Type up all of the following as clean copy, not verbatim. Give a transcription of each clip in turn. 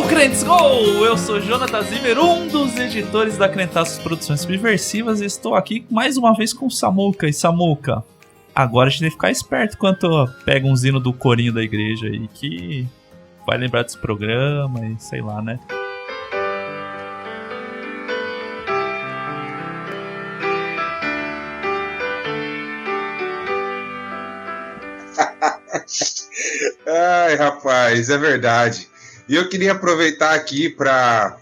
Crentes Go! Eu sou Jonathan Zimmer, um dos editores da Crentaços Produções Subversivas, e estou aqui mais uma vez com o Samuca. E Samuca, agora a gente tem que ficar esperto quando pega um zino do corinho da igreja aí, que vai lembrar desse programa e sei lá, né? Ai, rapaz, é verdade. E eu queria aproveitar aqui para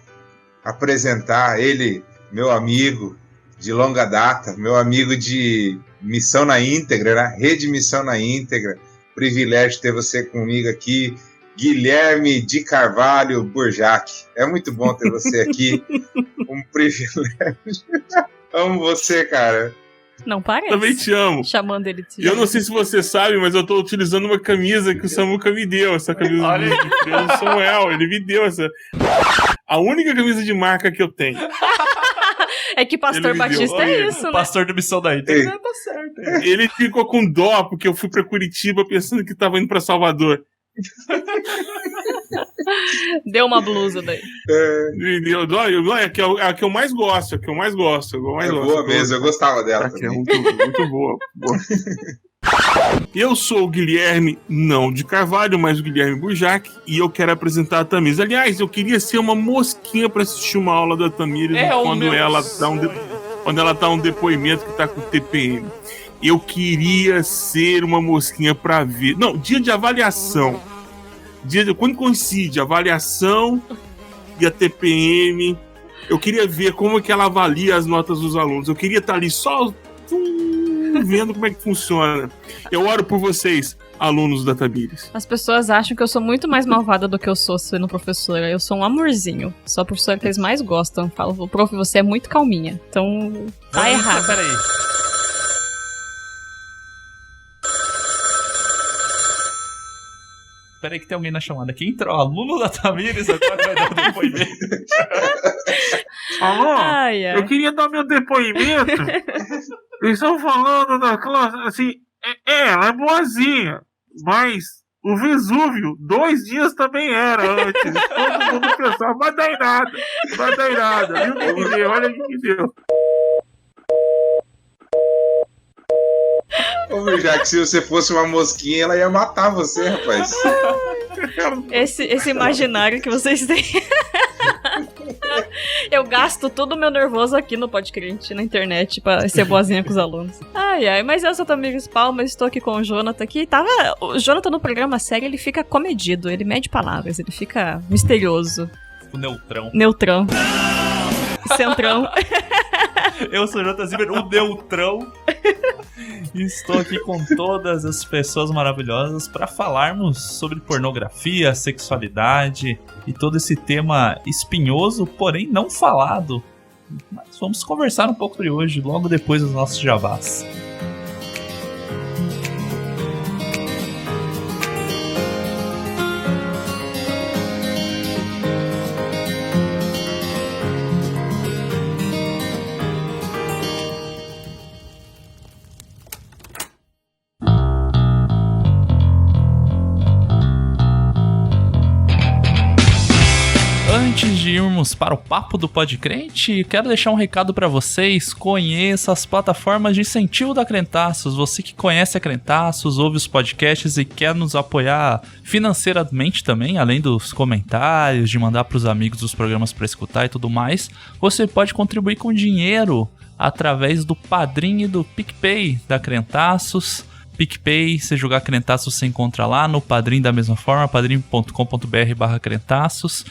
apresentar ele, meu amigo de longa data, meu amigo de Missão na Íntegra, né? Rede Missão na Íntegra. Privilégio ter você comigo aqui, Guilherme de Carvalho Burjac. É muito bom ter você aqui, um privilégio. Amo você, cara. Não parece. Também te amo. Chamando ele de Eu não sei se você sabe, mas eu tô utilizando uma camisa que o Samuca me deu. Essa camisa do Samuel. Ele me deu essa. A única camisa de marca que eu tenho. É que Pastor Batista é isso, né? Pastor da Missão da Íntegra, tá certo. Ele ficou com dó porque eu fui pra Curitiba pensando que tava indo pra Salvador. Deu uma blusa daí. É a que eu mais gosto. É Boa mesmo, eu gostava dela. É muito boa. Eu sou o Guilherme, não de Carvalho, mas o Guilherme Burjac, e eu quero apresentar a Tamires. Aliás, eu queria ser uma mosquinha pra assistir uma aula da Tamires quando ela dá um depoimento que tá com TPM. Eu queria ser uma mosquinha pra ver. Não, dia de avaliação. Quando coincide a avaliação e a TPM, eu queria ver como é que ela avalia as notas dos alunos. Eu queria estar ali só vendo como é que funciona. Eu oro por vocês, alunos da Tamires. As pessoas acham que eu sou muito mais malvada do que eu sou sendo professora. Eu sou um amorzinho. Sou a professora que eles mais gostam. Falo, prof, você é muito calminha. Então, tá errado. Peraí. Peraí que tem alguém na chamada. Quem entrou? Aluno da Tamires agora vai dar o depoimento. Alô? Eu queria dar meu depoimento. Eles estão falando da classe, assim, ela é boazinha, mas o Vesúvio, 2 dias também era antes. Todo mundo pensava, vai dar em nada. Viu o que me deu? Olha o que deu. Ô, já que se você fosse uma mosquinha, ela ia matar você, rapaz. Esse imaginário que vocês têm. Eu gasto todo o meu nervoso aqui no Podcrente, na internet, pra ser boazinha com os alunos. Ai, mas eu sou Tamires Palmas, estou aqui com o Jonathan aqui. O Jonathan no programa sério, ele fica comedido, ele mede palavras, ele fica misterioso. O neutrão. Centrão. Eu sou o Jonathan Zimmer, o neutrão. E estou aqui com todas as pessoas maravilhosas para falarmos sobre pornografia, sexualidade e todo esse tema espinhoso, porém não falado. Mas vamos conversar um pouco sobre hoje, logo depois dos nossos jabás. Antes de irmos para o papo do Podcrente, quero deixar um recado para vocês. Conheça as plataformas de incentivo da Crentaços. Você que conhece a Crentaços, ouve os podcasts e quer nos apoiar financeiramente também, além dos comentários, de mandar para os amigos os programas para escutar e tudo mais, você pode contribuir com dinheiro através do Padrim e do PicPay da Crentaços. PicPay, se jogar Crentaços, você encontra lá. No Padrim da mesma forma, padrim.com.br/Crentaços.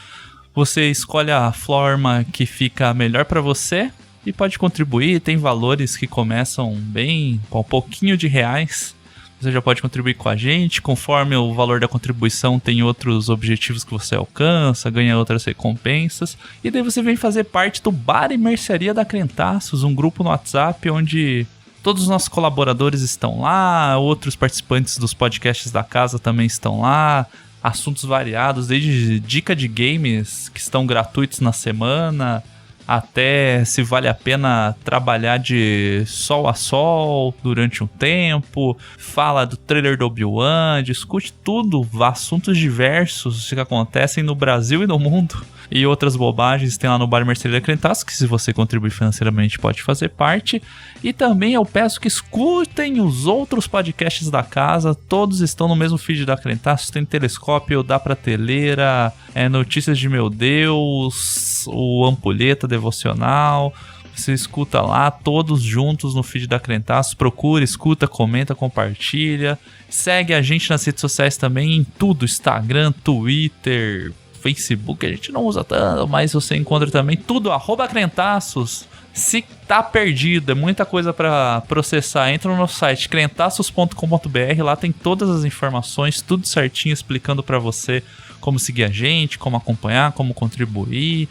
Você escolhe a forma que fica melhor para você e pode contribuir. Tem valores que começam bem com um pouquinho de reais. Você já pode contribuir com a gente. Conforme o valor da contribuição, tem outros objetivos que você alcança, ganha outras recompensas. E daí você vem fazer parte do Bar e Mercearia da Crentaços, um grupo no WhatsApp onde todos os nossos colaboradores estão lá, outros participantes dos podcasts da casa também estão lá. Assuntos variados, desde dica de games que estão gratuitos na semana, até se vale a pena trabalhar de sol a sol durante um tempo, fala do trailer do Obi-Wan, discute tudo, assuntos diversos que acontecem no Brasil e no mundo. E outras bobagens tem lá no Bar Mercearia Crentaço, que se você contribuir financeiramente pode fazer parte. E também eu peço que escutem os outros podcasts da casa, todos estão no mesmo feed da Crentaço. Tem Telescópio, Dá Prateleira, Notícias de Meu Deus, o Ampulheta Devocional. Você escuta lá, todos juntos no feed da Crentaço. Procura, escuta, comenta, compartilha. Segue a gente nas redes sociais também, em tudo, Instagram, Twitter, Facebook, a gente não usa tanto, mas você encontra também tudo, @Crentaços. Se tá perdido, é muita coisa pra processar, entra no nosso site crentaços.com.br, lá tem todas as informações, tudo certinho, explicando pra você como seguir a gente, como acompanhar, como contribuir,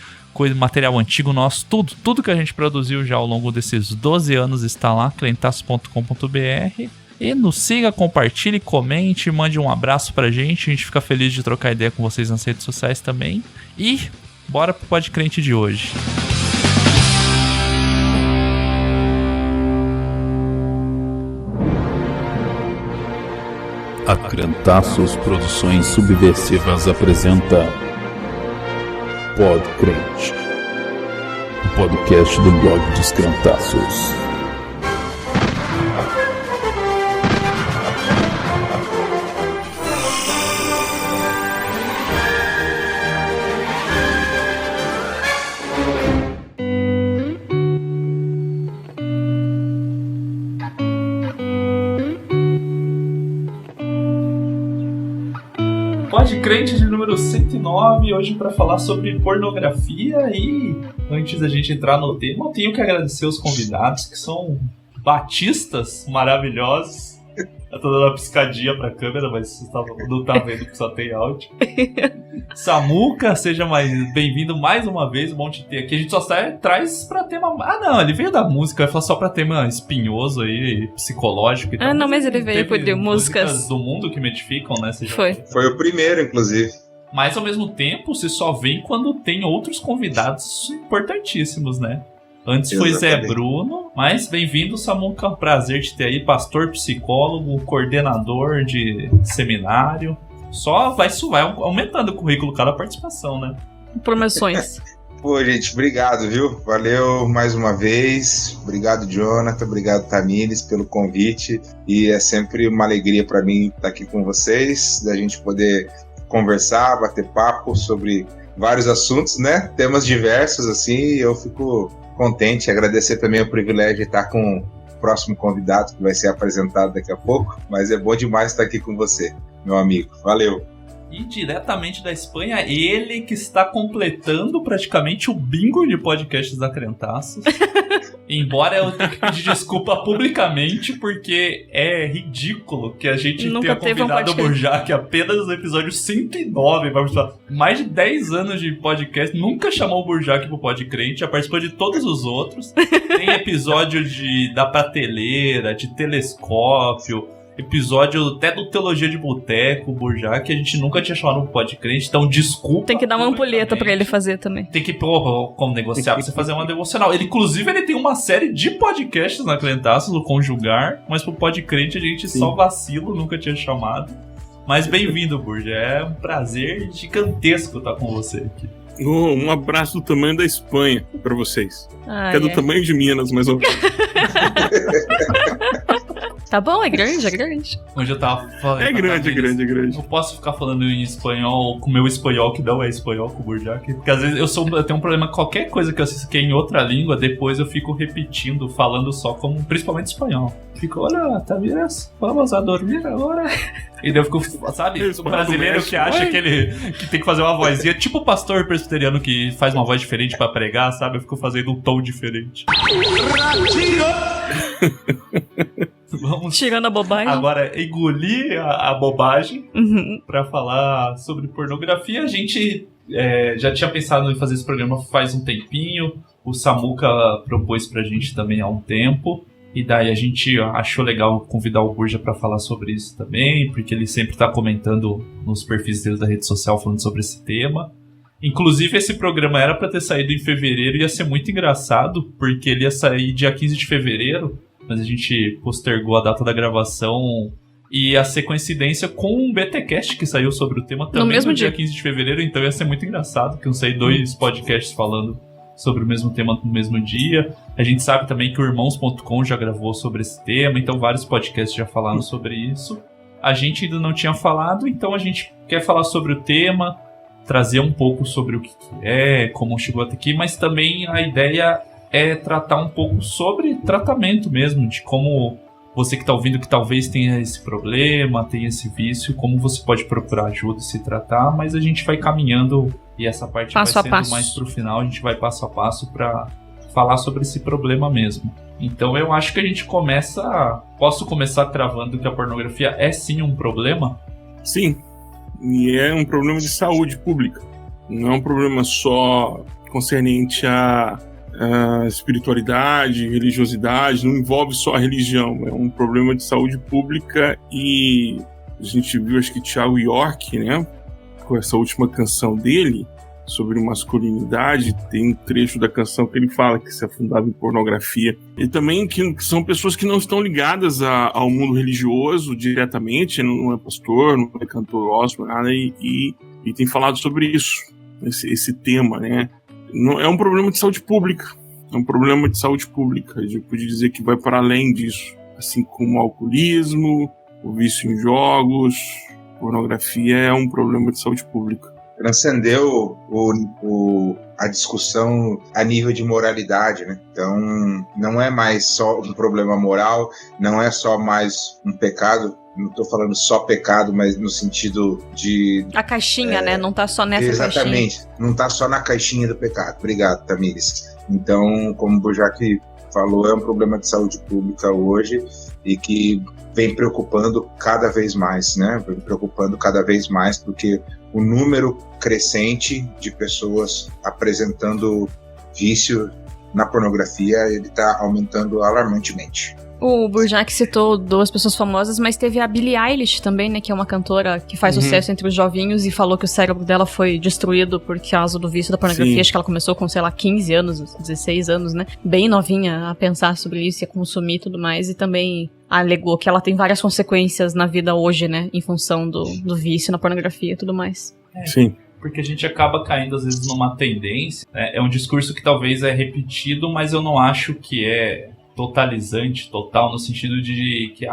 material antigo nosso, tudo que a gente produziu já ao longo desses 12 anos está lá, crentaços.com.br. E nos siga, compartilhe, comente, mande um abraço pra gente. A gente fica feliz de trocar ideia com vocês nas redes sociais também. E bora pro Podcrente de hoje. A Crentaços Produções Subversivas apresenta Podcrente, o podcast do blog dos Crentaços. Podcrente de número 109, hoje para falar sobre pornografia. E antes da gente entrar no tema, eu tenho que agradecer os convidados, que são batistas maravilhosos. Eu tô dando uma piscadinha pra câmera, mas você não tá vendo que só tem áudio. Samuca, seja bem-vindo mais uma vez, bom te ter aqui. A gente só traz pra tema... Ah, não, ele veio da música, vai falar só pra tema espinhoso aí, psicológico e tal. Ah, não, mas ele veio por músicas do mundo que me edificam, né? Foi o primeiro, inclusive. Mas, ao mesmo tempo, você só vem quando tem outros convidados importantíssimos, né? Antes foi Zé Bruno, mas bem-vindo, Samuca, prazer de ter aí, pastor, psicólogo, coordenador de seminário. Só vai aumentando o currículo cada participação, né? Promoções. Pô, gente, obrigado, viu? Valeu mais uma vez. Obrigado, Jonathan. Obrigado, Tamires, pelo convite. E é sempre uma alegria para mim estar aqui com vocês, da gente poder conversar, bater papo sobre vários assuntos, né? Temas diversos, assim, e eu fico contente, agradecer também o privilégio de estar com o próximo convidado que vai ser apresentado daqui a pouco, mas é bom demais estar aqui com você, meu amigo. Valeu! E diretamente da Espanha, ele que está completando praticamente o bingo de podcasts da Crentaços. Embora eu tenha que pedir desculpa publicamente, porque é ridículo que a gente tenha convidado o Burjac apenas no episódio 109. Mais de 10 anos de podcast, nunca chamou o Burjac pro Podcrente, já participou de todos os outros. Tem episódio da Prateleira, de Telescópio, episódio até do Teologia de Boteco, o Burjac, que a gente nunca tinha chamado no Podcrente, então desculpa. Tem que dar uma ampulheta pra ele fazer também. Tem que, como negociar, pra você fazer uma devocional. Inclusive, ele tem uma série de podcasts na Crentaços, o Conjugar, mas pro Podcrente a gente só vacila, nunca tinha chamado. Mas bem-vindo, Burja, é um prazer gigantesco estar com você aqui. Um abraço do tamanho da Espanha pra vocês. Que é do tamanho de Minas, mais ou menos. Tá bom, é grande, é grande. Hoje eu tava falando. É grande. Não posso ficar falando em espanhol com o meu espanhol, que não é espanhol com o Burjac. Porque às vezes eu tenho um problema com qualquer coisa que eu assisto que é em outra língua, depois eu fico repetindo, falando só como, principalmente espanhol. Fico, olha, Tamires, vamos a dormir agora. E daí eu fico, sabe, o brasileiro que acha que tem que fazer uma vozinha, tipo o pastor presbiteriano que faz uma voz diferente pra pregar, sabe? Eu fico fazendo um tom diferente. Vamos tirando a bobagem. Agora engolir a bobagem pra falar sobre pornografia. A gente já tinha pensado em fazer esse programa faz um tempinho. O Samuca propôs pra gente também há um tempo. E daí a gente achou legal convidar o Burja pra falar sobre isso também, porque ele sempre tá comentando nos perfis dele da rede social falando sobre esse tema. Inclusive, esse programa era pra ter saído em fevereiro, ia ser muito engraçado, porque ele ia sair dia 15 de fevereiro, mas a gente postergou a data da gravação e ia ser coincidência com um BTcast que saiu sobre o tema também no dia 15 de fevereiro, então ia ser muito engraçado, que iam sair 2 podcasts falando sobre o mesmo tema no mesmo dia. A gente sabe também que o Irmãos.com já gravou sobre esse tema, então vários podcasts já falaram sobre isso. A gente ainda não tinha falado, então a gente quer falar sobre o tema, trazer um pouco sobre o que é, como chegou até aqui, mas também a ideia é tratar um pouco sobre tratamento mesmo, de como você que está ouvindo que talvez tenha esse problema, tenha esse vício, como você pode procurar ajuda e se tratar, mas a gente vai caminhando e essa parte passo vai sendo passo. Mais pro final, a gente vai passo a passo para falar sobre esse problema mesmo. Então eu acho que a gente começa... Posso começar cravando que a pornografia é sim um problema? Sim, e é um problema de saúde pública. Não é um problema só concernente à espiritualidade, religiosidade, não envolve só a religião, é um problema de saúde pública. E a gente viu, acho que Thiago York, né, com essa última canção dele sobre masculinidade, tem um trecho da canção que ele fala que se afundava em pornografia. E também que são pessoas que não estão ligadas ao mundo religioso diretamente, não é pastor, não é cantor gospel, nada, e tem falado sobre isso, esse tema, né? Não, é um problema de saúde pública. É um problema de saúde pública. A gente pode dizer que vai para além disso. Assim como o alcoolismo, o vício em jogos, pornografia é um problema de saúde pública. Transcendeu a discussão a nível de moralidade, né? Então, não é mais só um problema moral, não é só mais um pecado. Não estou falando só pecado, mas no sentido de... A caixinha, né? Não tá só nessa exatamente, caixinha. Exatamente. Não tá só na caixinha do pecado. Obrigado, Tamires. Então, como o Burjac falou, é um problema de saúde pública hoje e que vem preocupando cada vez mais, né? Vem preocupando cada vez mais porque o número crescente de pessoas apresentando vício na pornografia, ele está aumentando alarmantemente. O Burjac citou 2 pessoas famosas, mas teve a Billie Eilish também, né, que é uma cantora que faz sucesso entre os jovinhos e falou que o cérebro dela foi destruído por causa do vício da pornografia. Sim. Acho que ela começou com, 15 anos, 16 anos, né, bem novinha a pensar sobre isso e a consumir e tudo mais, e também alegou que ela tem várias consequências na vida hoje, né, em função do vício na pornografia e tudo mais. Sim. Porque a gente acaba caindo, às vezes, numa tendência, né? É um discurso que talvez é repetido, mas eu não acho que é totalizante, total, no sentido de que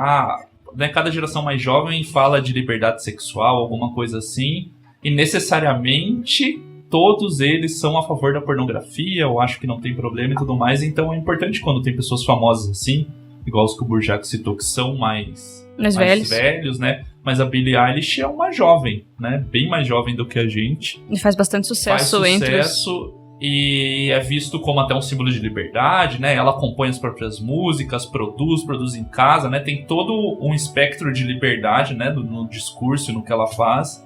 né, cada geração mais jovem fala de liberdade sexual, alguma coisa assim, e necessariamente todos eles são a favor da pornografia, ou acho que não tem problema e tudo mais, então é importante quando tem pessoas famosas assim, igual os que o Burjac citou, que são mais velhos, né? Mas a Billie Eilish é uma jovem, né? Bem mais jovem do que a gente. E faz bastante sucesso entre os... E é visto como até um símbolo de liberdade, né? Ela compõe as próprias músicas, produz em casa, né? Tem todo um espectro de liberdade, né? No discurso e no que ela faz.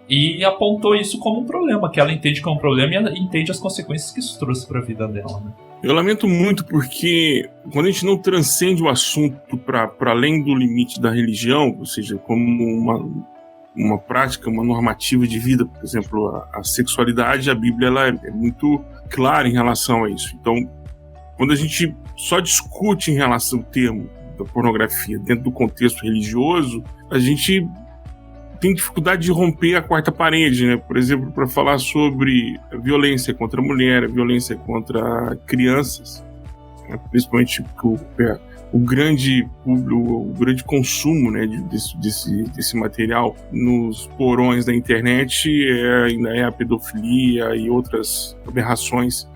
E apontou isso como um problema, que ela entende como um problema e ela entende as consequências que isso trouxe para a vida dela, né? Eu lamento muito porque quando a gente não transcende o assunto para além do limite da religião, ou seja, como uma prática, uma normativa de vida, por exemplo, a sexualidade, a Bíblia ela é muito clara em relação a isso. Então, quando a gente só discute em relação ao termo da pornografia dentro do contexto religioso, a gente tem dificuldade de romper a quarta parede, né? Por exemplo, para falar sobre a violência contra a mulher, a violência contra crianças, né? Principalmente o grande consumo, né, desse material nos porões da internet ainda é a pedofilia e outras aberrações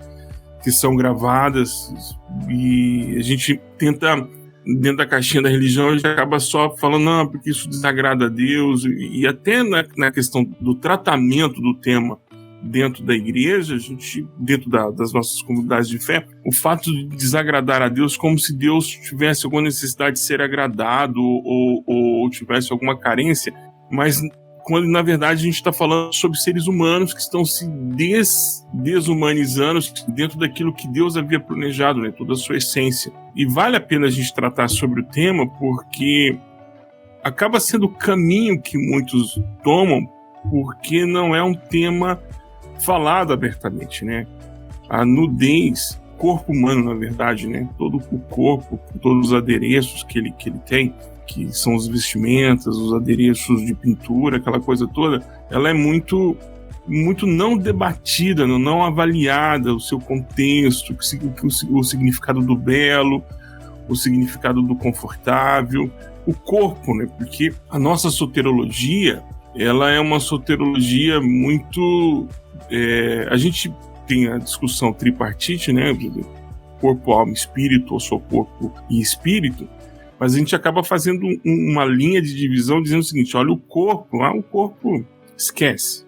que são gravadas, e a gente tenta, dentro da caixinha da religião, a gente acaba só falando, não, porque isso desagrada a Deus, e até na questão do tratamento do tema dentro da igreja, a gente, dentro das nossas comunidades de fé, o fato de desagradar a Deus como se Deus tivesse alguma necessidade de ser agradado ou tivesse alguma carência, mas quando na verdade a gente está falando sobre seres humanos que estão se desumanizando dentro daquilo que Deus havia planejado, né, toda a sua essência. E vale a pena a gente tratar sobre o tema porque acaba sendo o caminho que muitos tomam, porque não é um tema falado abertamente, né? A nudez, corpo humano, na verdade, né? Todo o corpo, todos os adereços que ele tem, que são as vestimentas, os adereços de pintura, aquela coisa toda, ela é muito não debatida, não avaliada, o seu contexto, o significado do belo, o significado do confortável, o corpo, né? Porque a nossa soterologia, ela é uma soterologia muito... a gente tem a discussão tripartite, né? Corpo, alma, espírito, ou só corpo e espírito, mas a gente acaba fazendo uma linha de divisão dizendo o seguinte: olha, o corpo esquece.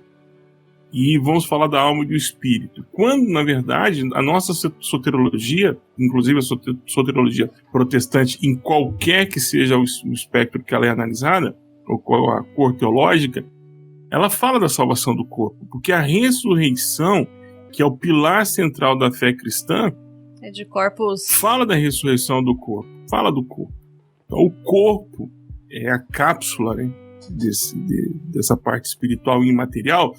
E vamos falar da alma e do espírito. Quando, na verdade, a nossa soterologia, inclusive a soterologia protestante, em qualquer que seja o espectro que ela é analisada, ou a cor teológica, ela fala da salvação do corpo, porque a ressurreição, que é o pilar central da fé cristã, é de corpos... fala da ressurreição do corpo, fala do corpo. Então, o corpo é a cápsula, né, dessa parte espiritual e imaterial,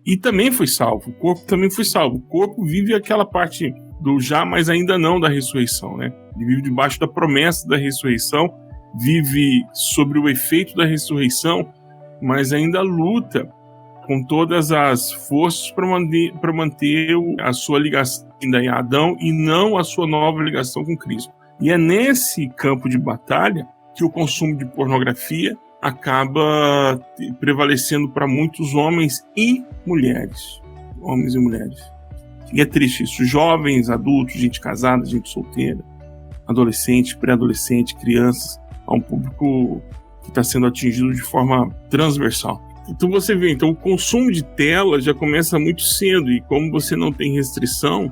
e também foi salvo. O corpo também foi salvo. O corpo vive aquela parte do já, mas ainda não da ressurreição, né? Ele vive debaixo da promessa da ressurreição, vive sobre o efeito da ressurreição, mas ainda luta com todas as forças para manter a sua ligação ainda em Adão e não a sua nova ligação com Cristo. E é nesse campo de batalha que o consumo de pornografia acaba prevalecendo para muitos homens e mulheres. Homens e mulheres. E é triste isso. Jovens, adultos, gente casada, gente solteira, adolescente, pré-adolescente, crianças. Há um público que está sendo atingido de forma transversal. Então você vê, o consumo de tela já começa muito cedo, e como você não tem restrição,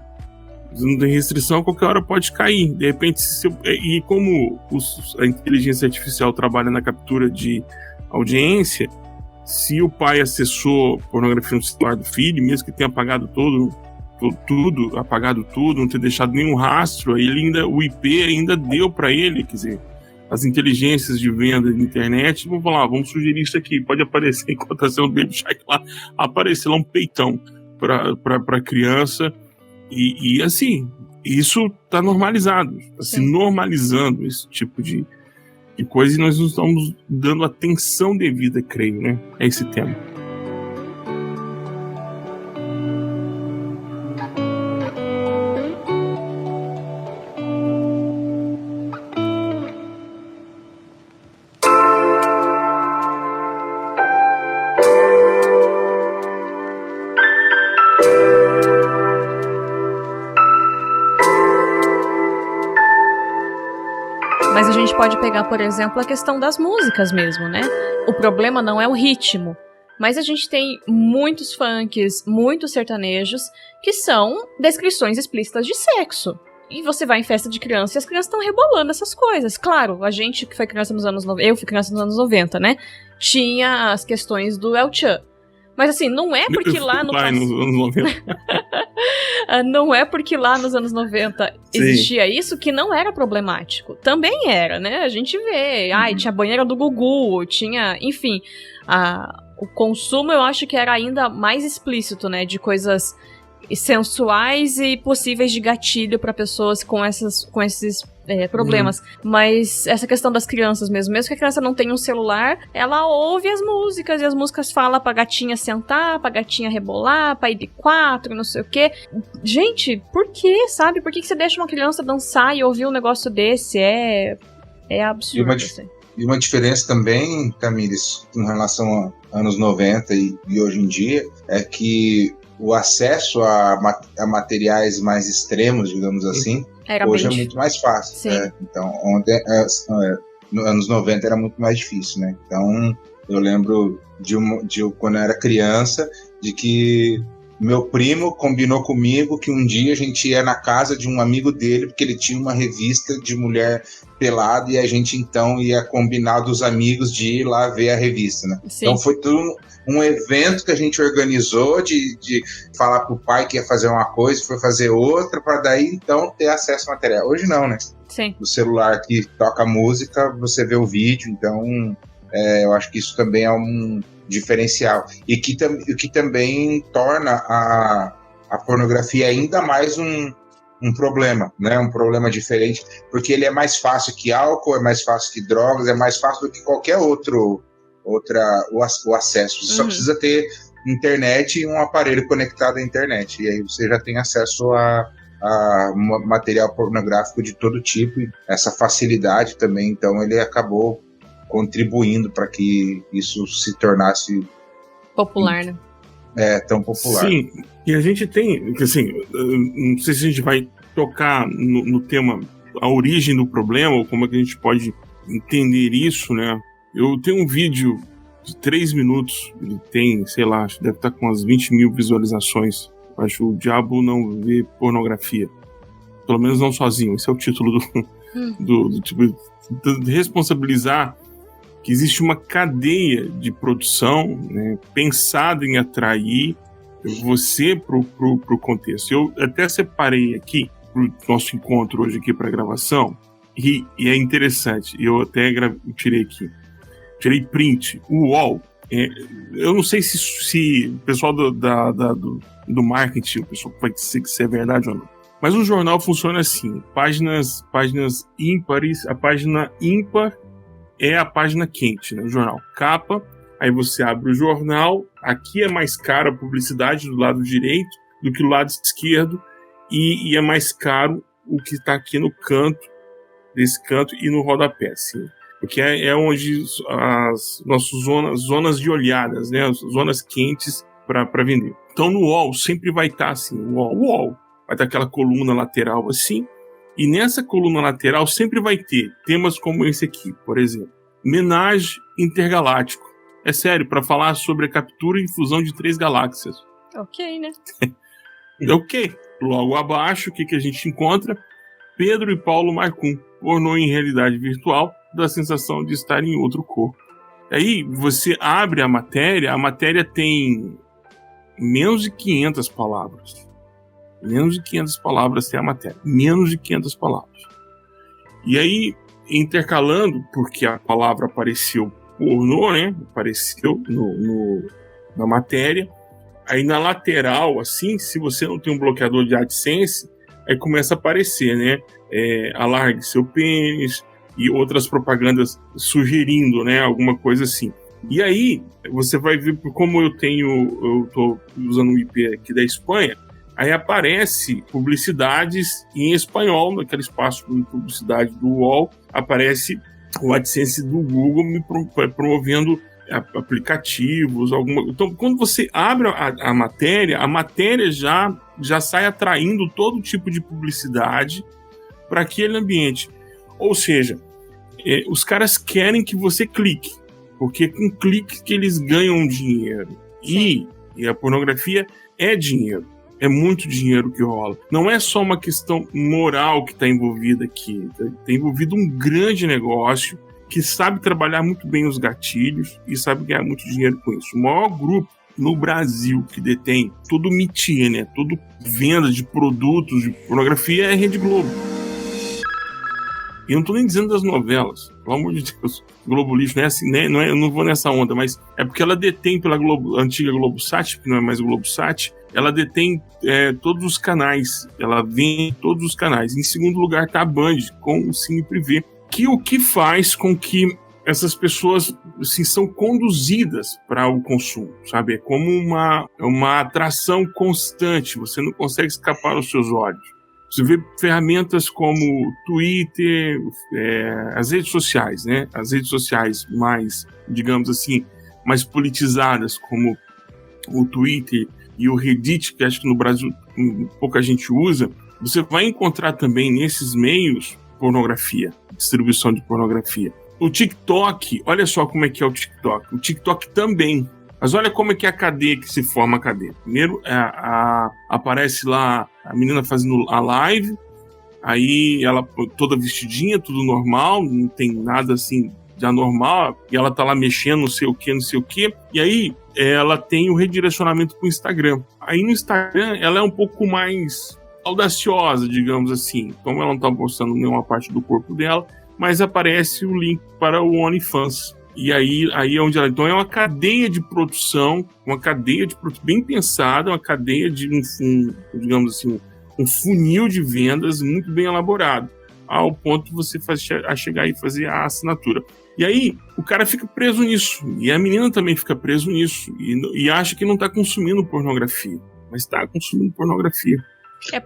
a qualquer hora pode cair. De repente, e como a inteligência artificial trabalha na captura de audiência, se o pai acessou pornografia no celular do filho, mesmo que tenha apagado apagado tudo, não ter deixado nenhum rastro, o IP ainda deu para ele, quer dizer, as inteligências de venda de internet vão falar, vamos sugerir isso aqui, pode aparecer enquanto está sendo Baby Shark lá, aparecer lá um peitão para criança. E assim, isso está normalizado, está se normalizando esse tipo de coisa, e nós não estamos dando atenção devida, creio, né, a esse tema. Mas a gente pode pegar, por exemplo, a questão das músicas mesmo, né? O problema não é o ritmo, mas a gente tem muitos funks, muitos sertanejos, que são descrições explícitas de sexo. E você vai em festa de criança e as crianças estão rebolando essas coisas. Claro, a gente que foi criança nos anos 90, eu fui criança nos anos 90, né? Tinha as questões do El Chan. Mas assim, não é porque lá no não é porque lá nos anos 90 existia isso que não era problemático. Também era, né? A gente vê. Tinha a banheira do Gugu, tinha... Enfim, o consumo eu acho que era ainda mais explícito, né? De coisas sensuais e possíveis de gatilho para pessoas com esses problemas. Mas essa questão das crianças mesmo que a criança não tenha um celular, ela ouve as músicas, e as músicas falam pra gatinha sentar, pra gatinha rebolar, pra ir de 4, não sei o quê. Gente, por que, sabe? Por que você deixa uma criança dançar e ouvir um negócio desse? É absurdo. E uma diferença também, Tamires, em relação a anos 90 e hoje em dia, é que o acesso a materiais mais extremos, digamos assim, hoje é muito mais fácil. Então, nos anos 90 era muito mais difícil, né? Então, eu lembro de quando eu era criança, de que meu primo combinou comigo que um dia a gente ia na casa de um amigo dele, porque ele tinha uma revista de mulher pelada, e a gente então ia combinar dos amigos de ir lá ver a revista, né? Então foi tudo um evento que a gente organizou de falar pro pai que ia fazer uma coisa, foi fazer outra, para daí então ter acesso ao material. Hoje não, né? Sim. O celular que toca música, você vê o vídeo, então Eu acho que isso também é um diferencial. E que também torna a pornografia ainda mais um problema, né? Um problema diferente, porque ele é mais fácil que álcool, é mais fácil que drogas, é mais fácil do que qualquer o acesso. Você só precisa ter internet e um aparelho conectado à internet, e aí você já tem acesso a material pornográfico de todo tipo, e essa facilidade também, então ele acabou contribuindo para que isso se tornasse popular, né? Tão popular. Sim, e a gente tem, assim, não sei se a gente vai tocar no tema a origem do problema, ou como é que a gente pode entender isso, né? Eu tenho um vídeo de 3 minutos, ele tem, sei lá, acho que deve estar com umas 20 mil visualizações. Acho que o diabo não vê pornografia. Pelo menos não sozinho. Esse é o título do tipo, de responsabilizar que existe uma cadeia de produção, né, pensada em atrair você pro contexto. Eu até separei aqui pro nosso encontro hoje aqui para gravação, e é interessante. Eu até tirei aqui. Print. O UOL. Eu não sei se o pessoal do marketing, o pessoal vai dizer que isso é verdade ou não. Mas o jornal funciona assim. Páginas ímpares. A página ímpar é a página quente, né? O jornal. Capa. Aí você abre o jornal. Aqui é mais caro a publicidade do lado direito do que do lado esquerdo. E é mais caro o que está aqui no canto, desse canto e no rodapé, assim. Porque é onde as nossas zonas de olhadas, né? As zonas quentes para vender. Então no UOL sempre vai estar assim, UOL. Vai ter aquela coluna lateral assim, e nessa coluna lateral sempre vai ter temas como esse aqui, por exemplo. Menage intergaláctico. É sério, para falar sobre a captura e fusão de 3 galáxias. Ok, né? Ok. Logo abaixo, o que a gente encontra? Pedro e Paulo Marcum. Pornô em realidade virtual, dá a sensação de estar em outro corpo. Aí você abre a matéria tem menos de 500 palavras. Menos de 500 palavras tem a matéria. Menos de 500 palavras. E aí, intercalando, porque a palavra apareceu pornô, né? Apareceu na matéria. Aí na lateral, assim, se você não tem um bloqueador de AdSense, aí começa a aparecer, né? Alargue seu pênis e outras propagandas sugerindo, né? Alguma coisa assim. E aí, você vai ver, como eu tô usando um IP aqui da Espanha, aí aparece publicidades em espanhol, naquele espaço de publicidade do UOL, aparece o AdSense do Google me promovendo aplicativos, Então, quando você abre a matéria já sai atraindo todo tipo de publicidade para aquele ambiente. Ou seja, os caras querem que você clique, porque com clique que eles ganham dinheiro. E a pornografia é dinheiro. É muito dinheiro que rola. Não é só uma questão moral que está envolvida aqui. Está envolvido um grande negócio que sabe trabalhar muito bem os gatilhos e sabe ganhar muito dinheiro com isso. O maior grupo no Brasil que detém todo métier, né? Todo venda de produtos de pornografia é a Rede Globo. E eu não estou nem dizendo das novelas, pelo amor de Deus. Globo Lixo não é assim, né? Eu não vou nessa onda, mas é porque ela detém pela antiga Globosat, que não é mais Globosat, ela detém todos os canais, ela vende todos os canais. Em segundo lugar está a Band, com o Cine Privé, que o que faz com que essas pessoas assim, são conduzidas para o consumo, sabe? É como uma atração constante, você não consegue escapar dos seus olhos. Você vê ferramentas como Twitter, as redes sociais, né? As redes sociais mais, digamos assim, mais politizadas, como o Twitter e o Reddit, que acho que no Brasil pouca gente usa. Você vai encontrar também nesses meios pornografia, distribuição de pornografia. O TikTok, olha só como é que é o TikTok. O TikTok também. Mas olha como é que é a cadeia que se forma a cadeia. Primeiro, aparece lá a menina fazendo a live, aí ela toda vestidinha, tudo normal, não tem nada assim de anormal, e ela tá lá mexendo, não sei o que, e aí ela tem o redirecionamento pro Instagram. Aí no Instagram ela é um pouco mais audaciosa, digamos assim, como ela não tá postando nenhuma parte do corpo dela, mas aparece o link para o OnlyFans. E aí é onde ela... Então é uma cadeia de produção bem pensada, uma cadeia de digamos assim, um funil de vendas muito bem elaborado, ao ponto de você chegar e fazer a assinatura. E aí o cara fica preso nisso, e a menina também fica preso nisso, e acha que não está consumindo pornografia, mas está consumindo pornografia.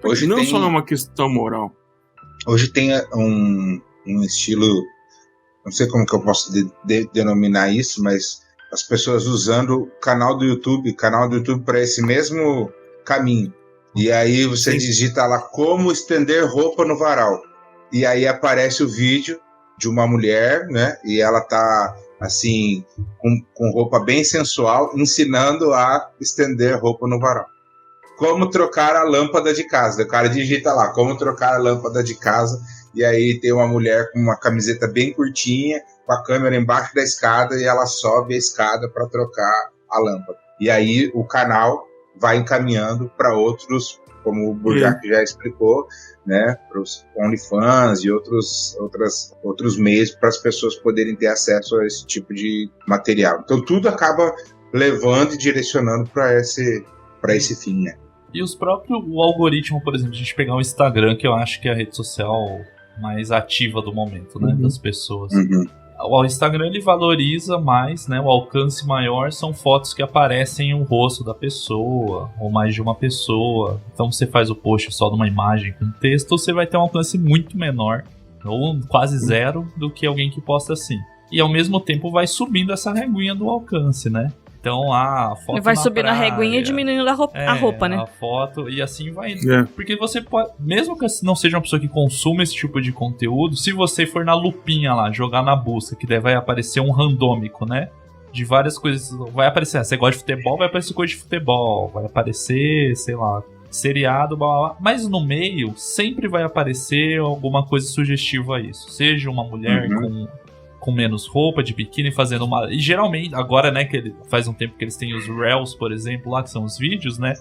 Hoje não só é uma questão moral. Hoje tem um estilo, não sei como que eu posso denominar isso, mas as pessoas usando o canal do YouTube para esse mesmo caminho. E aí você digita lá como estender roupa no varal. E aí aparece o vídeo de uma mulher, né? E ela tá assim, com roupa bem sensual, ensinando a estender roupa no varal. Como trocar a lâmpada de casa. O cara digita lá, como trocar a lâmpada de casa. E aí tem uma mulher com uma camiseta bem curtinha, com a câmera embaixo da escada, e ela sobe a escada para trocar a lâmpada. E aí o canal vai encaminhando para outros, como o Burjac já explicou, né, para os OnlyFans e outros meios para as pessoas poderem ter acesso a esse tipo de material. Então tudo acaba levando e direcionando para esse fim, né? E o algoritmo, por exemplo, a gente pegar o Instagram, que eu acho que é a rede social mais ativa do momento, né, das pessoas. O Instagram, ele valoriza mais, né, o alcance maior são fotos que aparecem o rosto da pessoa, ou mais de uma pessoa. Então você faz o post só de uma imagem com texto, você vai ter um alcance muito menor, ou quase zero, do que alguém que posta assim. E ao mesmo tempo vai subindo essa reguinha do alcance, né? Então a foto ele vai subindo a reguinha e diminuindo a roupa, né? A foto, e assim vai indo. Porque você pode, mesmo que não seja uma pessoa que consuma esse tipo de conteúdo, se você for na lupinha lá, jogar na busca, que daí vai aparecer um randômico, né? De várias coisas. Vai aparecer, você gosta de futebol, vai aparecer coisa de futebol. Vai aparecer, sei lá, seriado, blá blá blá. Mas no meio, sempre vai aparecer alguma coisa sugestiva a isso. Seja uma mulher com menos roupa, de biquíni, fazendo uma... E geralmente, agora, né, que faz um tempo que eles têm os Reels, por exemplo, lá, que são os vídeos, né?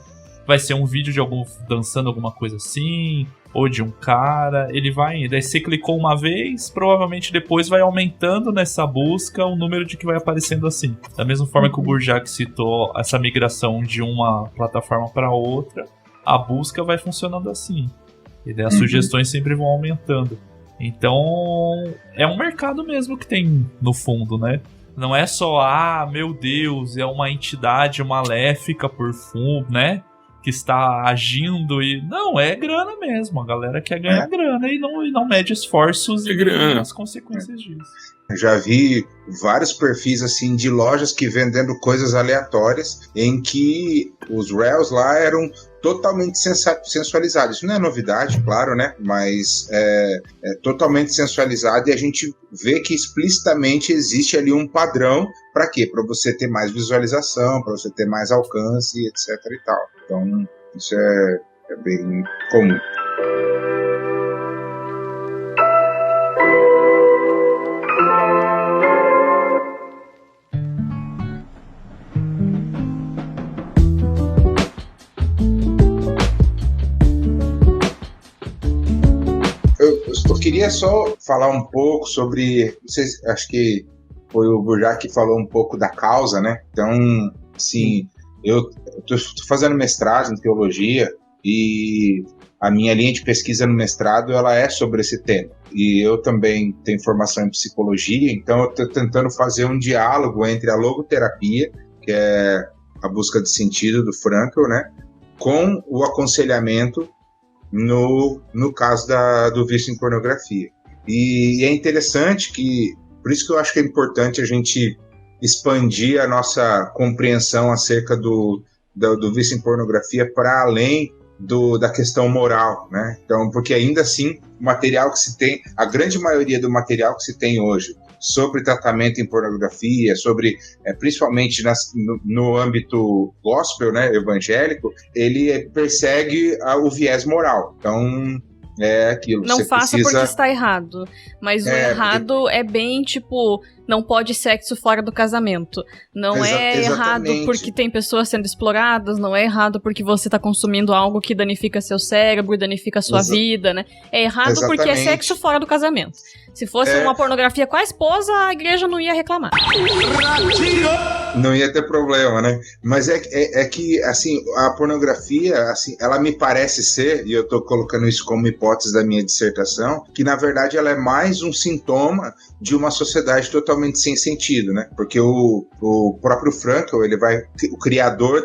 Vai ser um vídeo de algum dançando alguma coisa assim, ou de um cara, ele vai... Daí você clicou uma vez, provavelmente depois vai aumentando nessa busca o número de que vai aparecendo assim. Da mesma forma que o Burjac citou essa migração de uma plataforma para outra, a busca vai funcionando assim. E daí as sugestões sempre vão aumentando. Então, é um mercado mesmo que tem no fundo, né? Não é só, meu Deus, é uma entidade maléfica por fundo, né? Que está agindo e... Não, é grana mesmo. A galera quer ganhar grana e não mede esforços e as consequências disso. Eu já vi vários perfis assim de lojas que vendendo coisas aleatórias, em que os Reels lá eram totalmente sensualizados. Isso não é novidade, claro, né? Mas é totalmente sensualizado, e a gente vê que explicitamente existe ali um padrão. Para quê? Para você ter mais visualização, para você ter mais alcance, etc e tal. Então, isso é bem comum. Eu queria só falar um pouco sobre, não sei, acho que foi o Burjac que falou um pouco da causa, né? Então, assim, eu estou fazendo mestrado em teologia e a minha linha de pesquisa no mestrado ela é sobre esse tema. E eu também tenho formação em psicologia, então eu estou tentando fazer um diálogo entre a logoterapia, que é a busca de sentido do Frankl, né? Com o aconselhamento no caso do vício em pornografia. E é interessante que, por isso que eu acho que é importante a gente expandir a nossa compreensão acerca do vício em pornografia para além da questão moral, né? Então, porque ainda assim, o material que se tem, a grande maioria do material que se tem hoje sobre tratamento em pornografia, sobre, principalmente no âmbito gospel, né, evangélico, ele persegue o viés moral. Então, É aquilo. Não você faça precisa... porque está errado. Mas o errado é bem, tipo, não pode sexo fora do casamento. Não é errado porque tem pessoas sendo exploradas, não é errado porque você está consumindo algo que danifica seu cérebro, danifica a sua vida, né? É errado porque é sexo fora do casamento. Se fosse uma pornografia com a esposa, a igreja não ia reclamar. Não ia ter problema, né? Mas é que, assim, a pornografia, assim, ela me parece ser, e eu tô colocando isso como hipótese da minha dissertação, que na verdade ela é mais um sintoma de uma sociedade totalmente sem sentido, né? Porque o próprio Frankl, o criador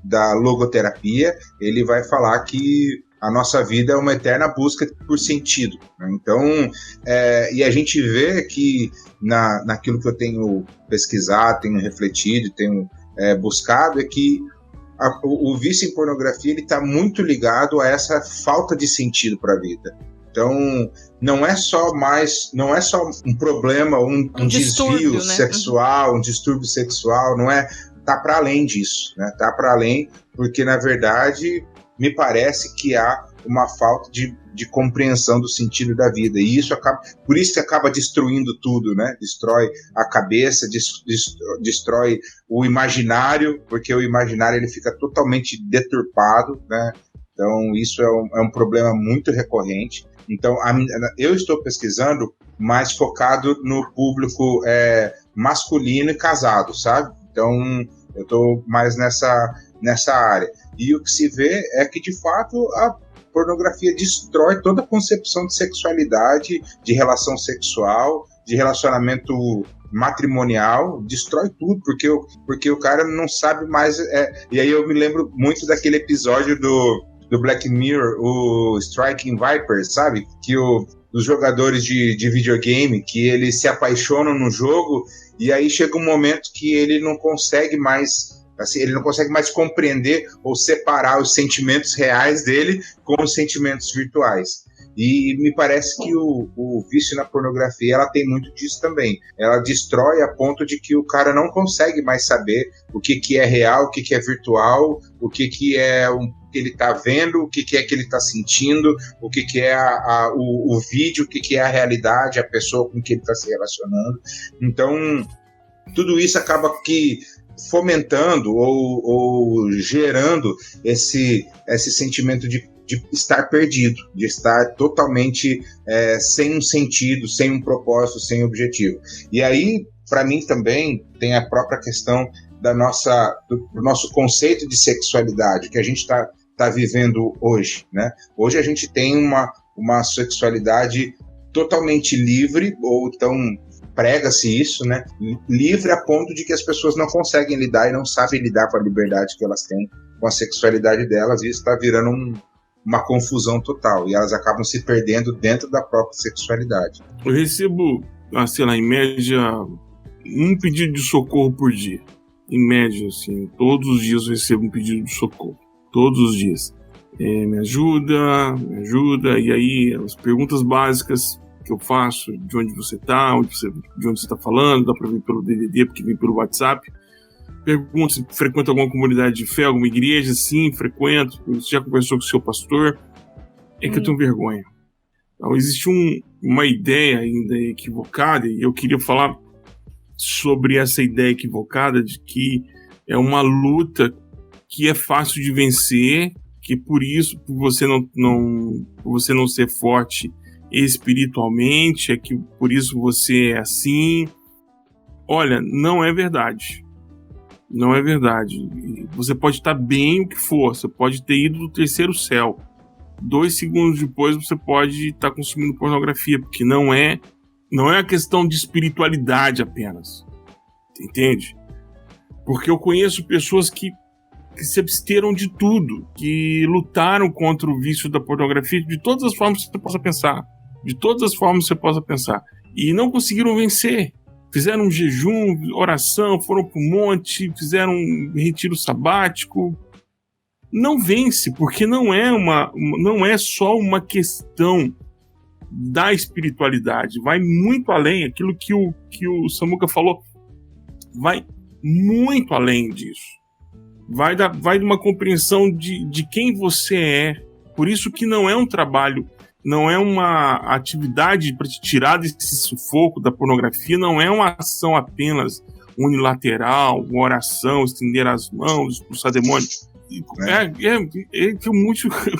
da logoterapia, ele vai falar que a nossa vida é uma eterna busca por sentido, né? Então, e a gente vê que naquilo que eu tenho pesquisado, tenho refletido, tenho buscado, é que o vício em pornografia ele está muito ligado a essa falta de sentido para a vida. Então, não é só um problema, um desvio, né? Sexual, um distúrbio sexual, não é, tá para além disso, né? Tá para além, porque na verdade me parece que há uma falta de compreensão do sentido da vida, e por isso que acaba destruindo tudo, né? Destrói a cabeça, destrói o imaginário, porque o imaginário ele fica totalmente deturpado, né? Então isso é um problema muito recorrente. Então eu estou pesquisando mais focado no público masculino e casado, sabe? Então eu estou mais nessa área. E o que se vê é que, de fato, a pornografia destrói toda a concepção de sexualidade, de relação sexual, de relacionamento matrimonial, destrói tudo, porque o cara não sabe mais... E aí eu me lembro muito daquele episódio do Black Mirror, o Striking Vipers, sabe? Que os jogadores de videogame, que eles se apaixonam no jogo, e aí chega um momento que ele não consegue mais... Assim, ele não consegue mais compreender ou separar os sentimentos reais dele com os sentimentos virtuais. E me parece que o vício na pornografia ela tem muito disso também. Ela destrói a ponto de que o cara não consegue mais saber o que é real, o que é virtual, o que é o que ele está vendo, o que é que ele está sentindo, o que é o vídeo, o que é a realidade, a pessoa com que ele está se relacionando. Então, tudo isso acaba que fomentando ou gerando esse sentimento de estar perdido, de estar totalmente sem um sentido, sem um propósito, sem objetivo. E aí, para mim também, tem a própria questão do nosso conceito de sexualidade, que a gente está vivendo hoje, né? Hoje a gente tem uma sexualidade totalmente livre, ou então prega-se isso, né? Livre a ponto de que as pessoas não conseguem lidar e não sabem lidar com a liberdade que elas têm com a sexualidade delas, e isso está virando uma confusão total, e elas acabam se perdendo dentro da própria sexualidade. Eu recebo, sei lá, em média, um pedido de socorro por dia. Em média, assim, todos os dias eu recebo um pedido de socorro. Todos os dias. Me ajuda, e aí as perguntas básicas que eu faço, de onde você está, de onde você está falando, dá para vir pelo DDD, porque vem pelo WhatsApp. Pergunto se frequenta alguma comunidade de fé, alguma igreja. Sim, frequento. Você já conversou com o seu pastor? É que eu tenho vergonha. Então, existe uma ideia ainda equivocada, e eu queria falar sobre essa ideia equivocada de que é uma luta que é fácil de vencer, que por isso, por você não ser forte espiritualmente, é que por isso você é assim. Olha, não é verdade. Não é verdade. Você pode estar bem o que for, você pode ter ido do terceiro céu. 2 segundos depois você pode estar consumindo pornografia, porque não é a questão de espiritualidade apenas. Entende? Porque eu conheço pessoas que se absteram de tudo, que lutaram contra o vício da pornografia de todas as formas que você possa pensar. De todas as formas que você possa pensar. E não conseguiram vencer. Fizeram um jejum, oração, foram para o monte, fizeram um retiro sabático. Não vence, porque não é só uma questão da espiritualidade. Vai muito além. Aquilo que o Samuca falou, vai muito além disso. Vai de uma compreensão de quem você é. Por isso que não é um trabalho não é uma atividade para te tirar desse sufoco da pornografia, não é uma ação apenas unilateral, uma oração, estender as mãos, expulsar demônios.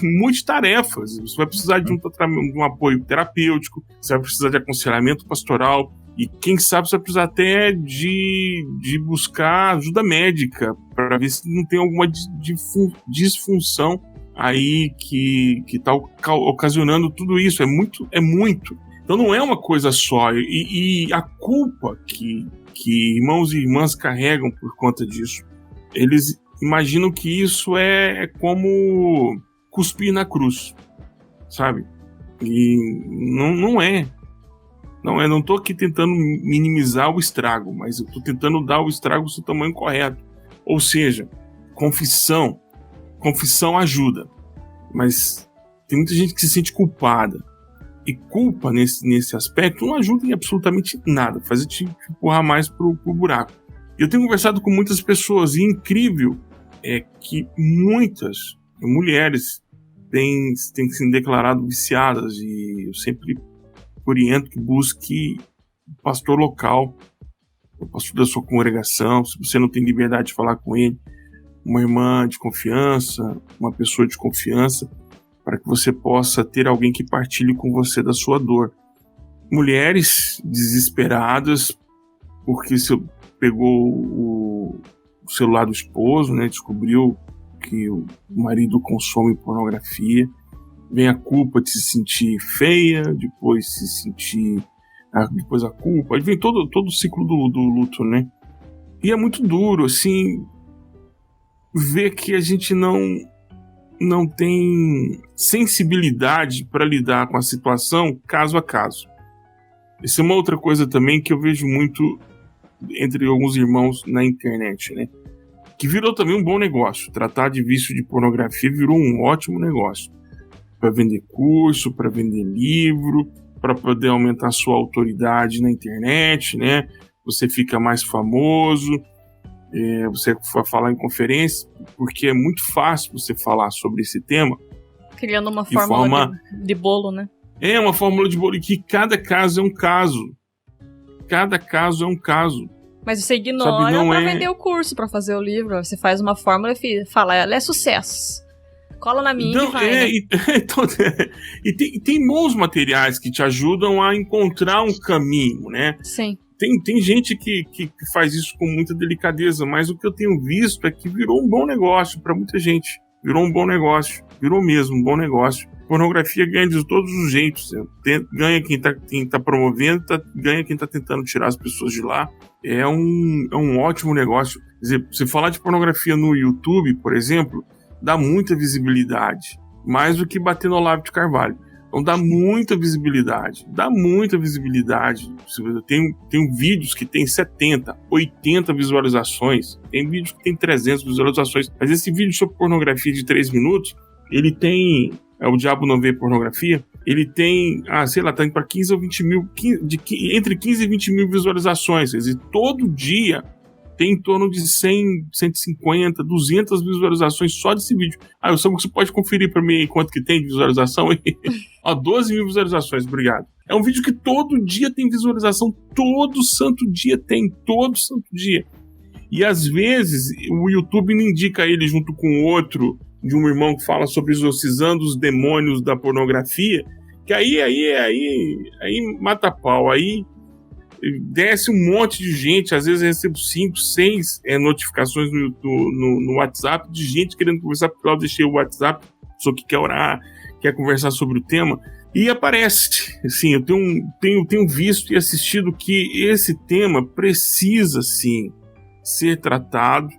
Multitarefas. Você vai precisar de um apoio terapêutico, você vai precisar de aconselhamento pastoral, e quem sabe você vai precisar até de buscar ajuda médica para ver se não tem alguma disfunção aí que está ocasionando tudo isso. É muito. Então não é uma coisa só. E a culpa que irmãos e irmãs carregam por conta disso, eles imaginam que isso é como cuspir na cruz, sabe? E não é. Não estou aqui tentando minimizar o estrago, mas eu estou tentando dar o estrago o seu tamanho correto. Ou seja, confissão ajuda, mas tem muita gente que se sente culpada. E culpa nesse aspecto não ajuda em absolutamente nada, faz te empurrar mais pro buraco. Eu tenho conversado com muitas pessoas, e incrível é que muitas mulheres têm se declarado viciadas, e eu sempre oriento que busque o pastor local, o pastor da sua congregação. Se você não tem liberdade de falar com ele, uma irmã de confiança, uma pessoa de confiança, para que você possa ter alguém que partilhe com você da sua dor. Mulheres desesperadas porque pegou o celular do esposo, né, descobriu que o marido consome pornografia, vem a culpa de se sentir feia, depois a culpa, aí vem todo o ciclo do luto, né? E é muito duro, assim, ver que a gente não tem sensibilidade para lidar com a situação caso a caso. Essa é uma outra coisa também que eu vejo muito entre alguns irmãos na internet, né? Que virou também um bom negócio. Tratar de vício de pornografia virou um ótimo negócio. Para vender curso, para vender livro, para poder aumentar sua autoridade na internet, né? Você fica mais famoso, você vai falar em conferência, porque é muito fácil você falar sobre esse tema. Criando uma fórmula de bolo, né? É uma fórmula de bolo, e que cada caso é um caso. Cada caso é um caso. Mas você ignora para vender o curso, para fazer o livro. Você faz uma fórmula e fala, ela é sucesso. Cola na minha e vai, né? E tem bons materiais que te ajudam a encontrar um caminho, né? Sim. Tem gente que faz isso com muita delicadeza, mas o que eu tenho visto é que virou um bom negócio para muita gente. Virou um bom negócio. Virou mesmo um bom negócio. Pornografia ganha de todos os jeitos. Ganha quem tá promovendo, ganha quem tá tentando tirar as pessoas de lá. É um ótimo negócio. Quer dizer, se falar de pornografia no YouTube, por exemplo, dá muita visibilidade. Mais do que bater no Olavo de Carvalho. Então dá muita visibilidade. Tem vídeos que tem 70, 80 visualizações. Tem vídeos que tem 300 visualizações. Mas esse vídeo sobre pornografia de 3 minutos, ele tem... O Diabo Não Vê Pornografia. Ele tem, tá indo para 15 ou 20 mil, entre 15 e 20 mil visualizações. Quer dizer, todo dia tem em torno de 100, 150, 200 visualizações só desse vídeo. Eu só você pode conferir para mim quanto que tem de visualização. 12 mil visualizações, obrigado. É um vídeo que todo dia tem visualização, todo santo dia. E às vezes o YouTube me indica ele junto com outro, de um irmão que fala sobre exorcizando os demônios da pornografia, que aí mata pau, aí desce um monte de gente. Às vezes eu recebo 5, 6 notificações no WhatsApp de gente querendo conversar, porque eu deixei o WhatsApp, pessoa que quer orar, quer conversar sobre o tema, e aparece. Assim, eu tenho visto e assistido que esse tema precisa, sim, ser tratado,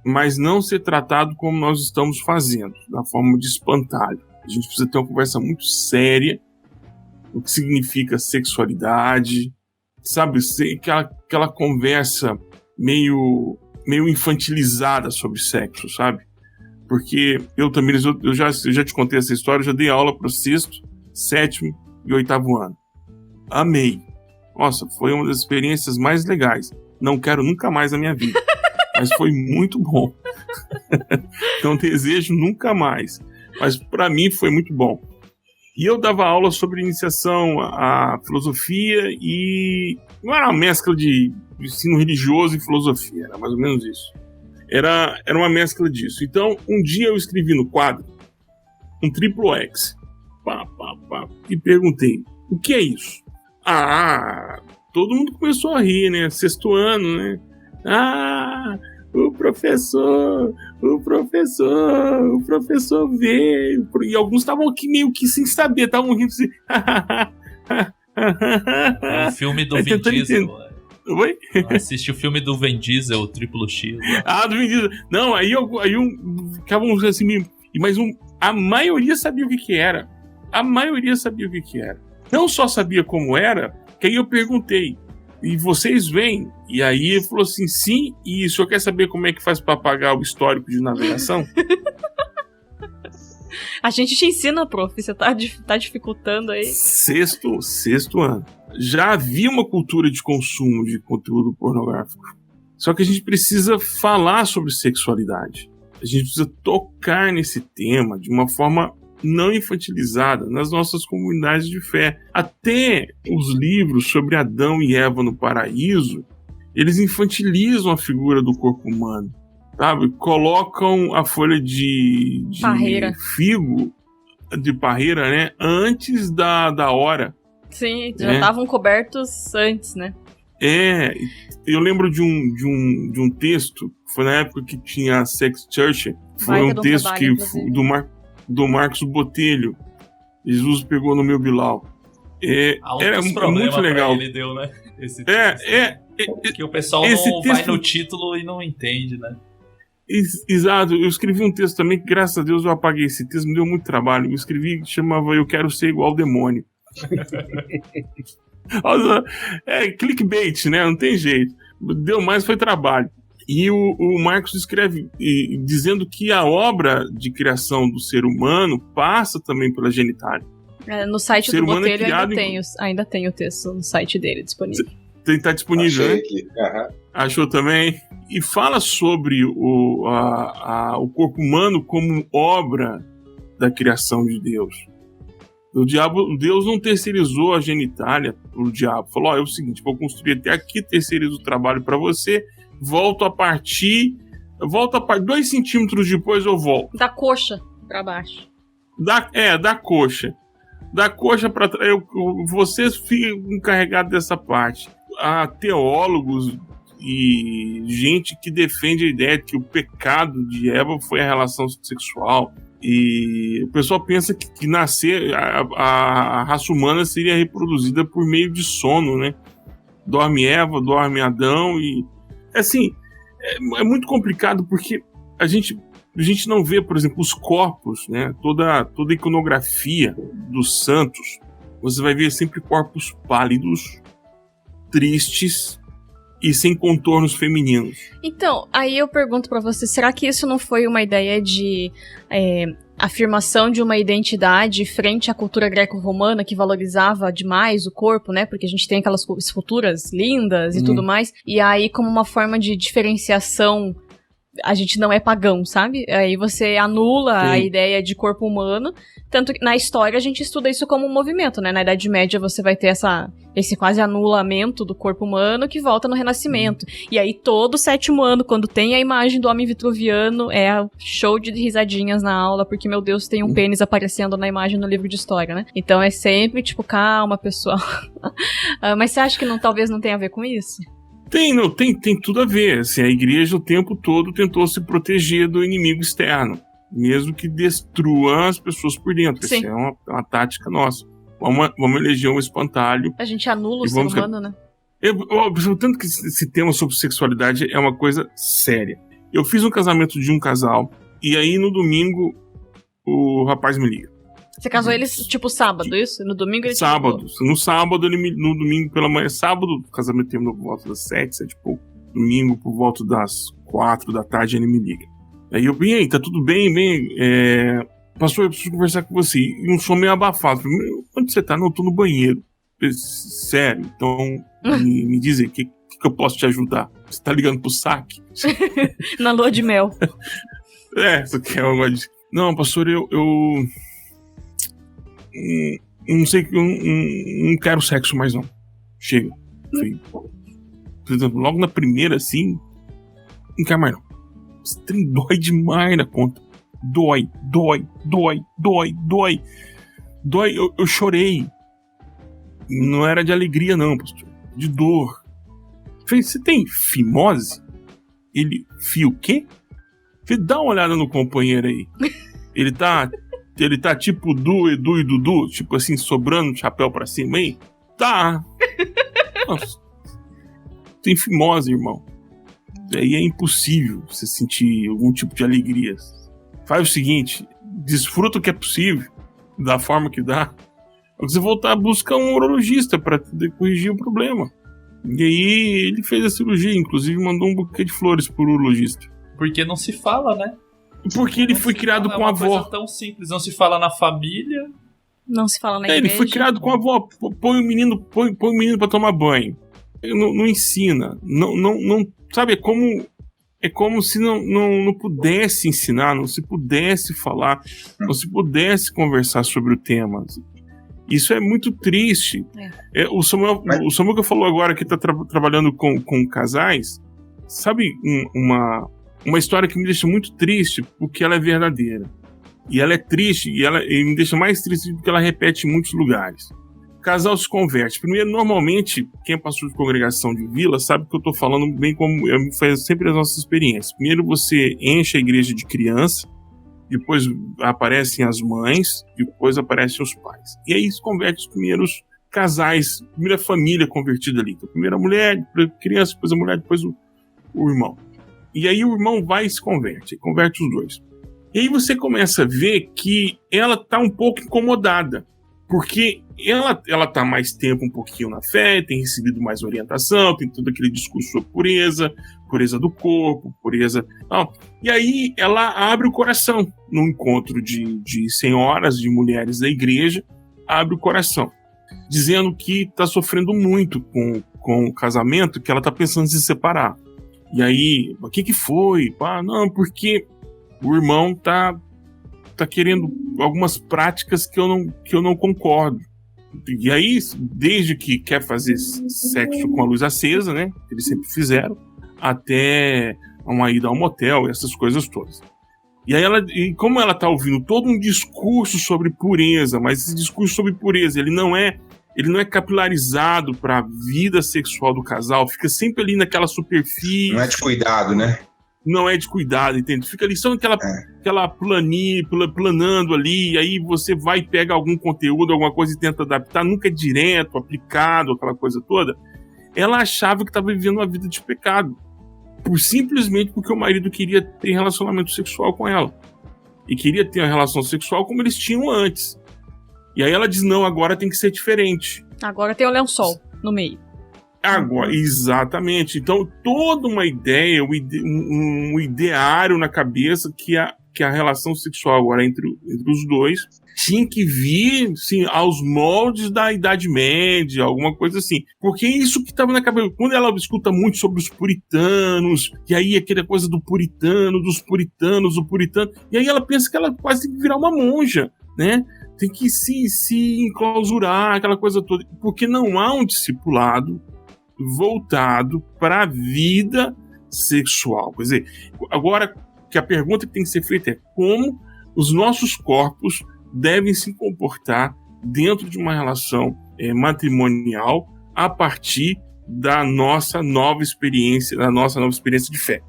mas não ser tratado como nós estamos fazendo, da forma de espantalho. A gente precisa ter uma conversa muito séria, o que significa sexualidade, sabe, aquela conversa meio infantilizada sobre sexo, sabe? Porque eu já te contei essa história, eu já dei aula para o 6º, 7º e 8º ano. Amei. Nossa, foi uma das experiências mais legais. Não quero nunca mais na minha vida. Mas foi muito bom. Não desejo nunca mais. Mas para mim foi muito bom. E eu dava aula sobre iniciação à filosofia e não era uma mescla de ensino religioso e filosofia, era mais ou menos isso. Era uma mescla disso. Então, um dia eu escrevi no quadro um triplo X. E perguntei, o que é isso? Todo mundo começou a rir, né? Sexto ano, né? O professor veio. E alguns estavam aqui meio que sem saber, estavam rindo assim. O filme do Vin Diesel. Oi? Assisti o filme do Vin Diesel, o Triplo X. Né? Do Vin Diesel. Não, aí ficavam assim meio... Mas a maioria sabia o que era. A maioria sabia o que era. Não só sabia como era, que aí eu perguntei, e vocês vêm? E aí ele falou assim, sim, e o senhor quer saber como é que faz para apagar o histórico de navegação? A gente te ensina, prof, você tá dificultando aí. Sexto ano. Já havia uma cultura de consumo de conteúdo pornográfico. Só que a gente precisa falar sobre sexualidade. A gente precisa tocar nesse tema de uma forma não infantilizada nas nossas comunidades de fé. Até os livros sobre Adão e Eva no paraíso, eles infantilizam a figura do corpo humano, sabe? Colocam a folha de figo, de parreira, né? Antes da hora. Sim, já estavam cobertos antes, né? Eu lembro de um texto, foi na época que tinha a Sex Church, foi um texto do Marcos Botelho, Jesus pegou no meu Bilau. Era muito legal. Ele deu, né? Esse texto. Que o pessoal não vai no título e não entende, né? Exato, eu escrevi um texto também que, graças a Deus, eu apaguei esse texto, me deu muito trabalho. Eu escrevi que chamava Eu Quero Ser Igual ao Demônio. Clickbait, né? Não tem jeito. Deu mais, foi trabalho. E o Marcos escreve dizendo que a obra de criação do ser humano passa também pela genitália. No site do Botelho ainda tem o texto no site dele disponível. Tá disponível, Achei né? aqui. Uhum. Achou também? E fala sobre o corpo humano como obra da criação de Deus. Deus não terceirizou a genitália pro diabo. Falou, é o seguinte, vou construir até aqui, terceirizo o trabalho para você, volto a partir 2 centímetros depois eu volto. Da coxa para baixo. Da coxa. Da coxa para trás, vocês ficam encarregados dessa parte. Há teólogos e gente que defende a ideia de que o pecado de Eva foi a relação sexual. E o pessoal pensa que nascer, a raça humana seria reproduzida por meio de sono, né? Dorme Eva, dorme Adão e... Assim, é muito complicado porque a gente não vê, por exemplo, os corpos, né? Toda a iconografia dos santos, você vai ver sempre corpos pálidos, tristes e sem contornos femininos. Então, aí eu pergunto pra você, será que isso não foi uma ideia de afirmação de uma identidade frente à cultura greco-romana que valorizava demais o corpo, né? Porque a gente tem aquelas esculturas lindas e tudo mais, e aí como uma forma de diferenciação, a gente não é pagão, sabe? Aí você anula a ideia de corpo humano, tanto que na história a gente estuda isso como um movimento, né? Na Idade Média você vai ter esse quase anulamento do corpo humano que volta no Renascimento. E aí todo 7º ano, quando tem a imagem do homem vitruviano, é show de risadinhas na aula, porque, meu Deus, tem um pênis aparecendo na imagem no livro de história, né? Então é sempre, tipo, calma, pessoal. Mas você acha que talvez não tenha a ver com isso? Tem tudo a ver. Assim, a igreja o tempo todo tentou se proteger do inimigo externo, mesmo que destrua as pessoas por dentro. Sim. Essa é uma tática nossa. Vamos eleger um espantalho. A gente anula o ser humano, né? Tanto que esse tema sobre sexualidade é uma coisa séria. Eu fiz um casamento de um casal, e aí no domingo o rapaz me liga. Você casou eles, tipo, sábado, isso? No domingo ele Sábado. No sábado, no domingo pela manhã. Sábado, o casamento terminou por volta das 7 e pouco. Domingo, por volta das 4 da tarde, ele me liga. Aí eu, e aí, tá tudo bem? Pastor, eu preciso conversar com você. E um som meio abafado. Falei, onde você tá? Não, eu tô no banheiro. Falei, sério? Então, me diz aí, o que eu posso te ajudar? Você tá ligando pro saque? Na lua de mel. Isso aqui é uma... Não, pastor, não sei, não quero sexo mais não. Chega. Por exemplo, logo na primeira, assim, não quero mais não. Esse trem dói demais na conta. Dói. Eu chorei. Não era de alegria não, pastor. De dor. Falei, você tem fimose? Ele, o quê? Falei, dá uma olhada no companheiro aí. Ele tá tipo Edu e Dudu, tipo assim, sobrando chapéu pra cima aí? Tá. Nossa. Tem fimose, irmão. Aí é impossível você sentir algum tipo de alegria. Faz o seguinte, desfruta o que é possível, da forma que dá. Você voltar a buscar um urologista pra corrigir o problema. E aí ele fez a cirurgia, inclusive mandou um buquê de flores pro urologista. Porque não se fala, né? Porque ele foi criado com a avó. É uma coisa tão simples, não se fala na família. Não se fala na igreja. Ele foi criado com a avó. Põe o menino pra tomar banho. Não ensina. Não, sabe, é como se não pudesse ensinar, não se pudesse falar, não se pudesse conversar sobre o tema. Isso é muito triste. O Samuel que falou agora que está trabalhando com casais, sabe, uma história que me deixa muito triste porque ela é verdadeira. E ela é triste, e me deixa mais triste porque ela repete em muitos lugares. O casal se converte. Primeiro, normalmente, quem é pastor de congregação de vila sabe que eu estou falando bem como faz sempre as nossas experiências. Primeiro você enche a igreja de criança, depois aparecem as mães, depois aparecem os pais. E aí se converte os primeiros casais, primeira família convertida ali. Então, primeiro a mulher, depois a criança, depois a mulher, depois o irmão. E aí o irmão vai e se converte os dois. E aí você começa a ver que ela está um pouco incomodada, porque ela está mais tempo um pouquinho na fé, tem recebido mais orientação, tem todo aquele discurso sobre pureza do corpo, pureza... Não. E aí ela abre o coração num encontro de senhoras, de mulheres da igreja, abre o coração, dizendo que está sofrendo muito com o casamento, que ela está pensando em se separar. E aí, o que foi? Não, porque o irmão tá querendo algumas práticas que eu não concordo. E aí, desde que quer fazer sexo com a luz acesa, né, que eles sempre fizeram, até uma ida ao motel, essas coisas todas. E aí como ela tá ouvindo todo um discurso sobre pureza, mas esse discurso sobre pureza, ele não é capilarizado para a vida sexual do casal, fica sempre ali naquela superfície. Não é de cuidado, né? Não é de cuidado, entende? Fica ali só naquela planilha, planando ali, e aí você vai e pega algum conteúdo, alguma coisa e tenta adaptar, nunca é direto, aplicado, aquela coisa toda. Ela achava que estava vivendo uma vida de pecado, simplesmente porque o marido queria ter relacionamento sexual com ela. E queria ter uma relação sexual como eles tinham antes. E aí ela diz, não, agora tem que ser diferente. Agora tem o lençol no meio. Agora, exatamente. Então, toda uma ideia, um ideário na cabeça que a relação sexual agora entre os dois tinha que vir, sim, aos moldes da Idade Média, alguma coisa assim. Porque isso que estava na cabeça. Quando ela escuta muito sobre os puritanos, e aí aquela coisa do puritano, o puritano, e aí ela pensa que ela quase tem que virar uma monja, né? Tem que se enclausurar, aquela coisa toda. Porque não há um discipulado voltado para a vida sexual. Quer dizer, agora que a pergunta que tem que ser feita é como os nossos corpos devem se comportar dentro de uma relação matrimonial a partir da nossa nova experiência de fé.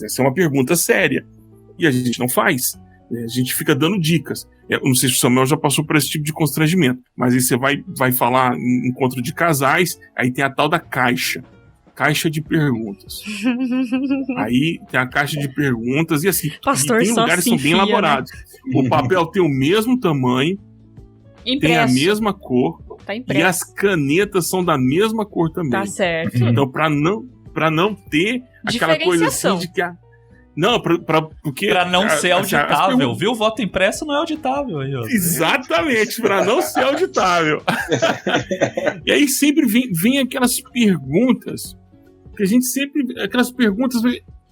Essa é uma pergunta séria e a gente não faz. A gente fica dando dicas. Eu não sei se o Samuel já passou por esse tipo de constrangimento, mas aí você vai falar em encontro de casais, aí tem a tal da caixa de perguntas. Aí tem a caixa de perguntas e assim, Pastor, e tem lugares que são bem elaborados. Né? O papel tem o mesmo tamanho, impresso. Tem a mesma cor, tá e as canetas são da mesma cor também. Tá certo. Então, pra não ter aquela coisa assim de que não, porque... Pra não ser auditável, viu? O voto impresso não é auditável. Aí, exatamente, pra não ser auditável. E aí sempre vem aquelas perguntas, que a gente sempre... Aquelas perguntas...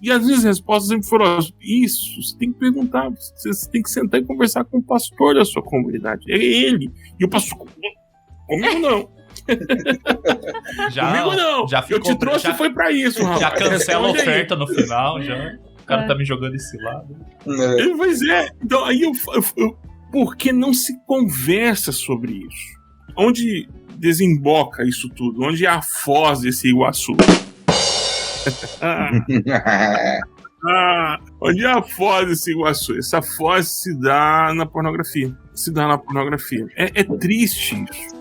E às vezes a resposta sempre foram: isso, você tem que perguntar, você tem que sentar e conversar com o pastor da sua comunidade. É ele. E o pastor, comigo não. Comigo não. Eu te trouxe e foi pra isso, rapaz. Já cancela a oferta no final, já. O cara tá me jogando esse lado. Pois é. Então aí por que não se conversa sobre isso? Onde desemboca isso tudo? Onde é a foz desse Iguaçu? Onde é a foz desse Iguaçu? Essa foz se dá na pornografia. É triste isso.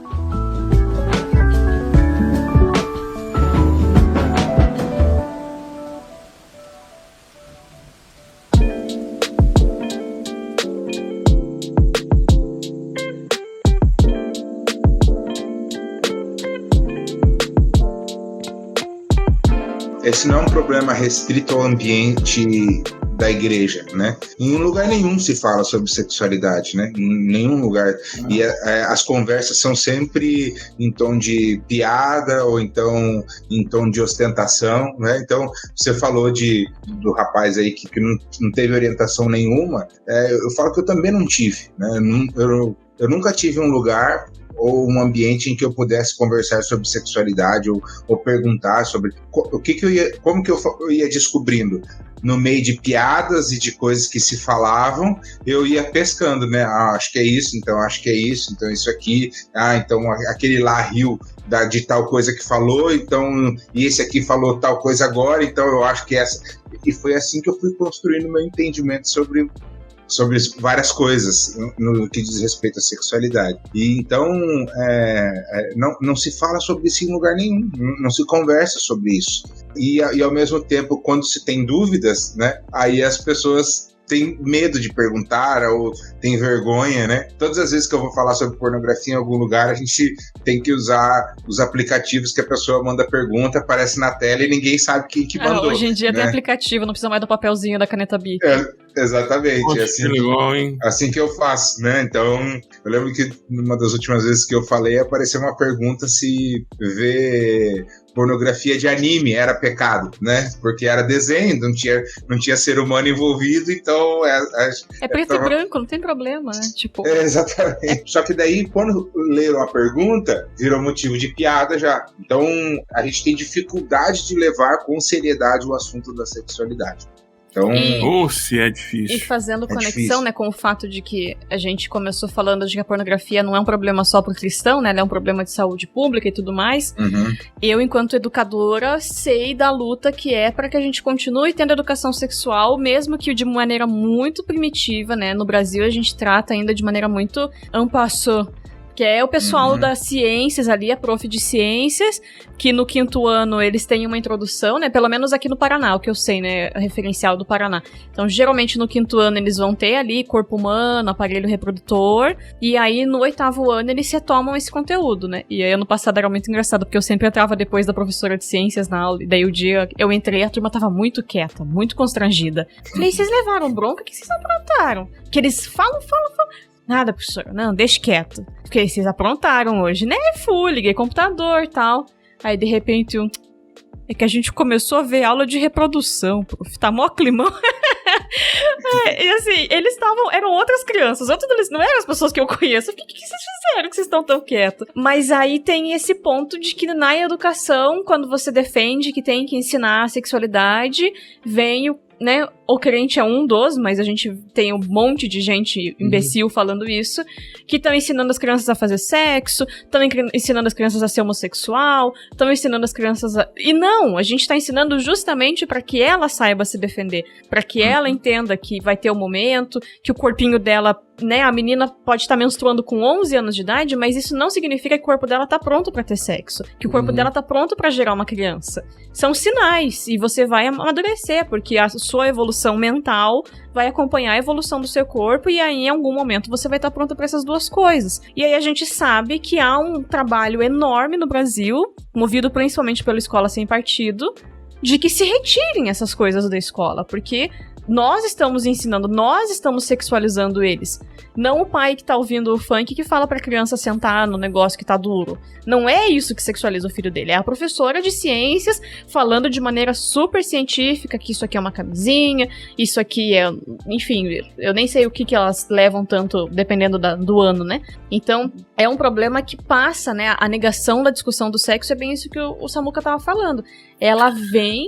Esse não é um problema restrito ao ambiente da igreja, né? Em lugar nenhum se fala sobre sexualidade, né? Em nenhum lugar. E as conversas são sempre em tom de piada ou então em tom de ostentação, né? Então, você falou do rapaz aí que não teve orientação nenhuma. Eu falo que eu também não tive, né? Eu nunca tive um lugar ou um ambiente em que eu pudesse conversar sobre sexualidade ou perguntar sobre como que eu ia descobrindo. No meio de piadas e de coisas que se falavam, eu ia pescando, né? Acho que é isso, então acho que é isso, então isso aqui, então aquele lá riu de tal coisa que falou, então, e esse aqui falou tal coisa agora, então eu acho que essa. E foi assim que eu fui construindo meu entendimento sobre várias coisas no que diz respeito à sexualidade. E então não se fala sobre isso em lugar nenhum, não se conversa sobre isso. E ao mesmo tempo, quando se tem dúvidas, né, aí as pessoas têm medo de perguntar ou têm vergonha, né? Todas as vezes que eu vou falar sobre pornografia em algum lugar, a gente tem que usar os aplicativos que a pessoa manda pergunta, aparece na tela e ninguém sabe quem que mandou. Hoje em dia, né, tem aplicativo, não precisa mais do papelzinho da caneta Bic. Exatamente, Poxa, assim que eu faço, né? Então, eu lembro que numa das últimas vezes que eu falei, apareceu uma pergunta se ver pornografia de anime era pecado, né? Porque era desenho, não tinha ser humano envolvido, então... É preto e branco, não tem problema, né? Tipo... Exatamente. Só que daí, quando leram a pergunta, virou motivo de piada já. Então, a gente tem dificuldade de levar com seriedade o assunto da sexualidade. Então, se é difícil. E fazendo conexão, difícil, né, com o fato de que a gente começou falando de que a pornografia não é um problema só pro cristão, né, ela é um problema de saúde pública e tudo mais. Eu, enquanto educadora, sei da luta que é para que a gente continue tendo educação sexual, mesmo que de maneira muito primitiva, né, no Brasil a gente trata ainda de maneira muito en passant, que é o pessoal das ciências ali, a prof de ciências, que no 5º ano eles têm uma introdução, né, pelo menos aqui no Paraná, o que eu sei, né, referencial do Paraná. Então, geralmente no 5º ano eles vão ter ali corpo humano, aparelho reprodutor, e aí no 8º ano eles retomam esse conteúdo, né. E aí ano passado era muito engraçado, porque eu sempre entrava depois da professora de ciências na aula, e daí o dia eu entrei, a turma tava muito quieta, muito constrangida. Falei, vocês levaram bronca? O que vocês aprontaram? Que eles falam. Nada, professora, não, deixa quieto. Porque vocês aprontaram hoje, né? Liguei computador e tal. Aí, de repente, é que a gente começou a ver aula de reprodução, prof. Tá mó climão. E assim, eram outras crianças, não eram as pessoas que eu conheço. O que vocês fizeram que vocês estão tão quietos? Mas aí tem esse ponto de que na educação, quando você defende que tem que ensinar a sexualidade, vem né, o crente é um dos, mas a gente tem um monte de gente imbecil falando isso, que estão ensinando as crianças a fazer sexo, estão ensinando as crianças a ser homossexual, estão ensinando as crianças a... E não, a gente tá ensinando justamente para que ela saiba se defender, para que ela entenda que vai ter um momento, que o corpinho dela, né, a menina pode estar menstruando com 11 anos de idade, mas isso não significa que o corpo dela tá pronto para ter sexo, que o corpo dela tá pronto para gerar uma criança. São sinais, e você vai amadurecer, porque a sua evolução mental vai acompanhar a evolução do seu corpo, e aí em algum momento você vai estar pronto para essas duas coisas. E aí a gente sabe que há um trabalho enorme no Brasil, movido principalmente pela Escola Sem Partido, de que se retirem essas coisas da escola, porque nós estamos ensinando, nós estamos sexualizando eles. Não o pai que tá ouvindo o funk que fala pra criança sentar no negócio que tá duro. Não é isso que sexualiza o filho dele. É a professora de ciências falando de maneira super científica que isso aqui é uma camisinha, isso aqui é... Enfim, eu nem sei o que elas levam tanto, dependendo do ano, né? Então, é um problema que passa, né? A negação da discussão do sexo é bem isso que o Samuca tava falando. Ela vem,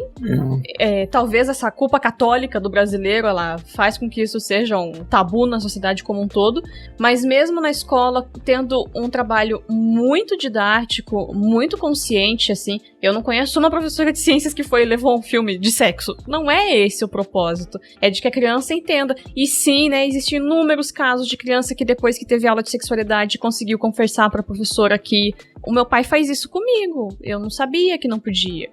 talvez essa culpa católica do brasileiro, ela faz com que isso seja um tabu na sociedade como um todo, mas mesmo na escola, tendo um trabalho muito didático, muito consciente, assim, eu não conheço uma professora de ciências que levou um filme de sexo. Não é esse o propósito. É de que a criança entenda. E sim, né, existem inúmeros casos de criança que depois que teve aula de sexualidade conseguiu conversar pra professora que o meu pai faz isso comigo, eu não sabia que não podia.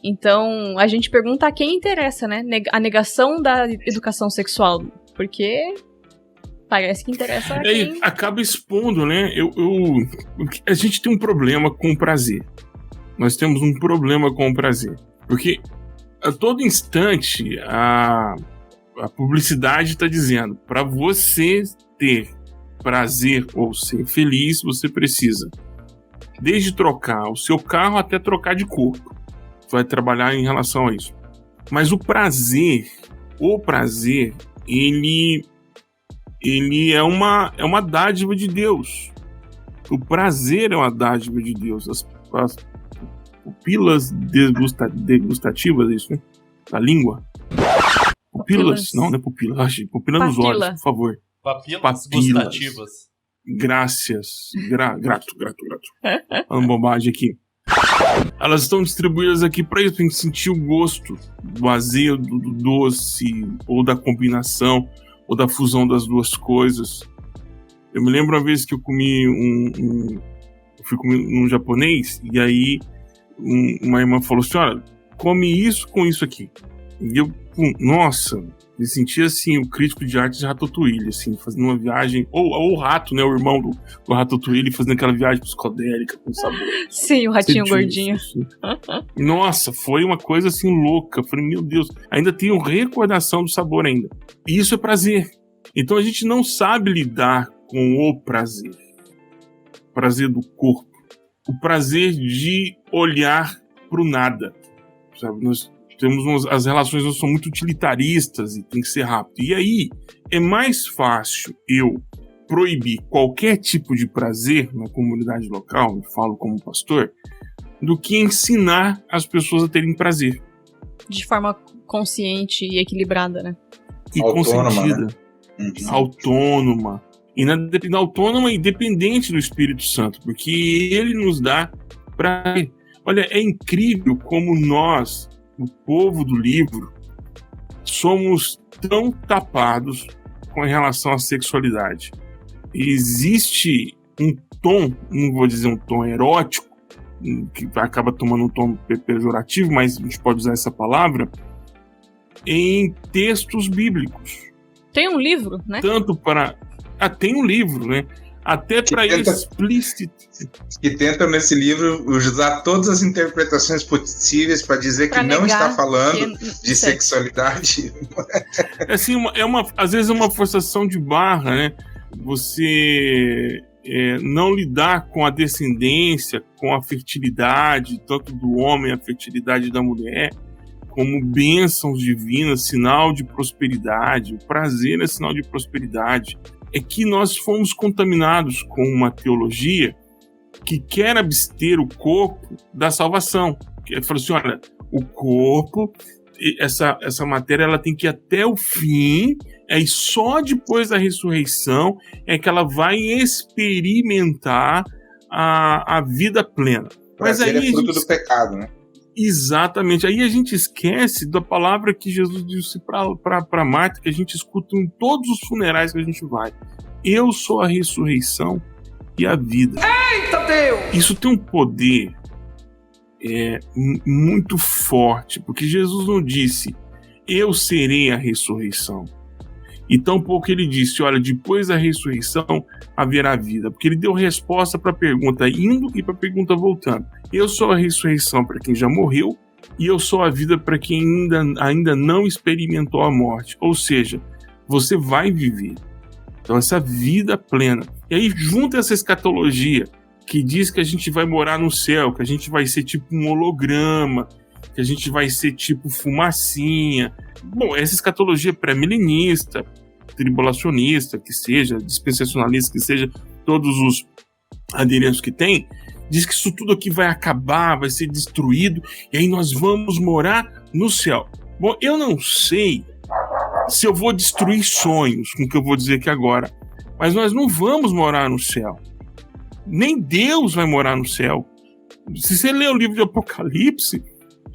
Então, a gente pergunta a quem interessa, né? A negação da educação sexual. Porque parece que interessa a quem... Acaba expondo, né? A gente tem um problema com o prazer. Nós temos um problema com o prazer. Porque a todo instante a publicidade está dizendo, para você ter prazer ou ser feliz, você precisa desde trocar o seu carro até trocar de corpo. Vai trabalhar em relação a isso. Mas o prazer, ele é uma dádiva de Deus. O prazer é uma dádiva de Deus. As pupilas degustativas, é isso, né? Da língua. Pupilas. Não é pupila. Pupila nos olhos, por favor. Papilas gustativas. Graças. Grato. Falando bobagem aqui. Elas estão distribuídas aqui para isso, pra gente sentir o gosto do azedo, do doce, ou da combinação, ou da fusão das duas coisas. Eu me lembro uma vez que eu comi eu fui comer um japonês, e aí uma irmã falou assim, olha, come isso com isso aqui. E eu, nossa, me sentia assim, o crítico de arte de Ratatouille, assim, fazendo uma viagem, ou o rato, né, o irmão do Ratatouille, fazendo aquela viagem psicodélica com sabor. Sim, o ratinho gordinho. Assim. Nossa, foi uma coisa assim louca. Falei, meu Deus, ainda tenho recordação do sabor ainda. E isso é prazer. Então a gente não sabe lidar com o prazer. O prazer do corpo. O prazer de olhar pro nada. Sabe, as relações não são muito utilitaristas e tem que ser rápido. E aí, é mais fácil eu proibir qualquer tipo de prazer na comunidade local, eu falo como pastor, do que ensinar as pessoas a terem prazer. De forma consciente e equilibrada, né? E consentida. Né? Autônoma. E autônoma e dependente do Espírito Santo, porque ele nos dá prazer. Olha, é incrível como nós, o povo do livro, somos tão tapados com relação à sexualidade. Existe um tom, não vou dizer um tom erótico, que acaba tomando um tom pejorativo, mas a gente pode usar essa palavra, em textos bíblicos. Tem um livro, né? Tanto para... tem um livro, né? Até para explícito. Que tentam nesse livro usar todas as interpretações possíveis para dizer que não está falando de sexualidade. Assim, às vezes é uma forçação de barra, né? Você não lidar com a descendência, com a fertilidade, tanto do homem, a fertilidade da mulher, como bênçãos divinas, sinal de prosperidade. O prazer é sinal de prosperidade. É que nós fomos contaminados com uma teologia que quer abster o corpo da salvação. Ele falou assim, olha, o corpo, essa matéria, ela tem que ir até o fim, e só depois da ressurreição é que ela vai experimentar a vida plena. Mas aí é fruto do pecado, né? Exatamente. Aí a gente esquece da palavra que Jesus disse para Marta, que a gente escuta em todos os funerais que a gente vai. Eu sou a ressurreição e a vida. Eita Deus! Isso tem um poder muito forte, porque Jesus não disse, eu serei a ressurreição. E tampouco ele disse, olha, depois da ressurreição haverá vida. Porque ele deu resposta para a pergunta indo e para a pergunta voltando. Eu sou a ressurreição para quem já morreu e eu sou a vida para quem ainda não experimentou a morte. Ou seja, você vai viver. Então, essa vida plena. E aí, junta essa escatologia que diz que a gente vai morar no céu, que a gente vai ser tipo um holograma, que a gente vai ser tipo fumacinha. Bom, essa escatologia pré-milenista, tribulacionista, que seja, dispensacionalista, que seja, todos os aderentes que tem, diz que isso tudo aqui vai acabar, vai ser destruído, e aí nós vamos morar no céu. Bom, eu não sei se eu vou destruir sonhos com o que eu vou dizer aqui agora, mas nós não vamos morar no céu. Nem Deus vai morar no céu. Se você ler o livro de Apocalipse,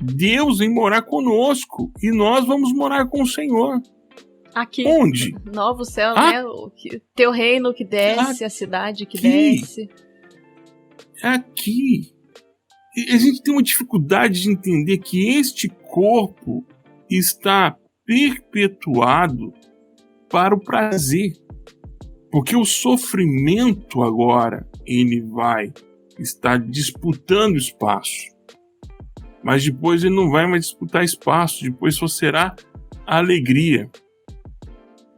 Deus vem morar conosco e nós vamos morar com o Senhor. Aqui. Onde? Novo céu, né? Teu reino que desce, a cidade que desce. Aqui. E a gente tem uma dificuldade de entender que este corpo está perpetuado para o prazer. Porque o sofrimento agora, ele vai estar disputando espaço. Mas depois ele não vai mais disputar espaço, depois só será alegria.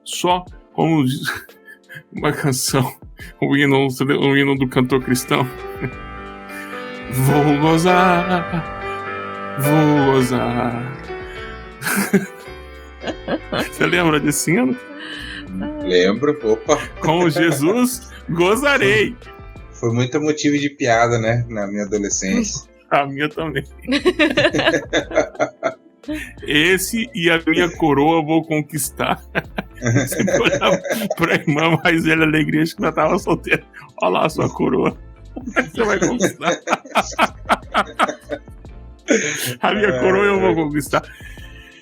Só, como diz uma canção, o hino do cantor cristão. Vou gozar. Você lembra desse hino? Lembro, opa. Com Jesus gozarei. Foi muito motivo de piada, né? Na minha adolescência. A minha também. Esse e a minha coroa vou conquistar. Você olhava pra irmã mais velha, alegria, acho que ela tava solteira. Olha lá a sua coroa. Você vai conquistar. A minha coroa eu vou conquistar.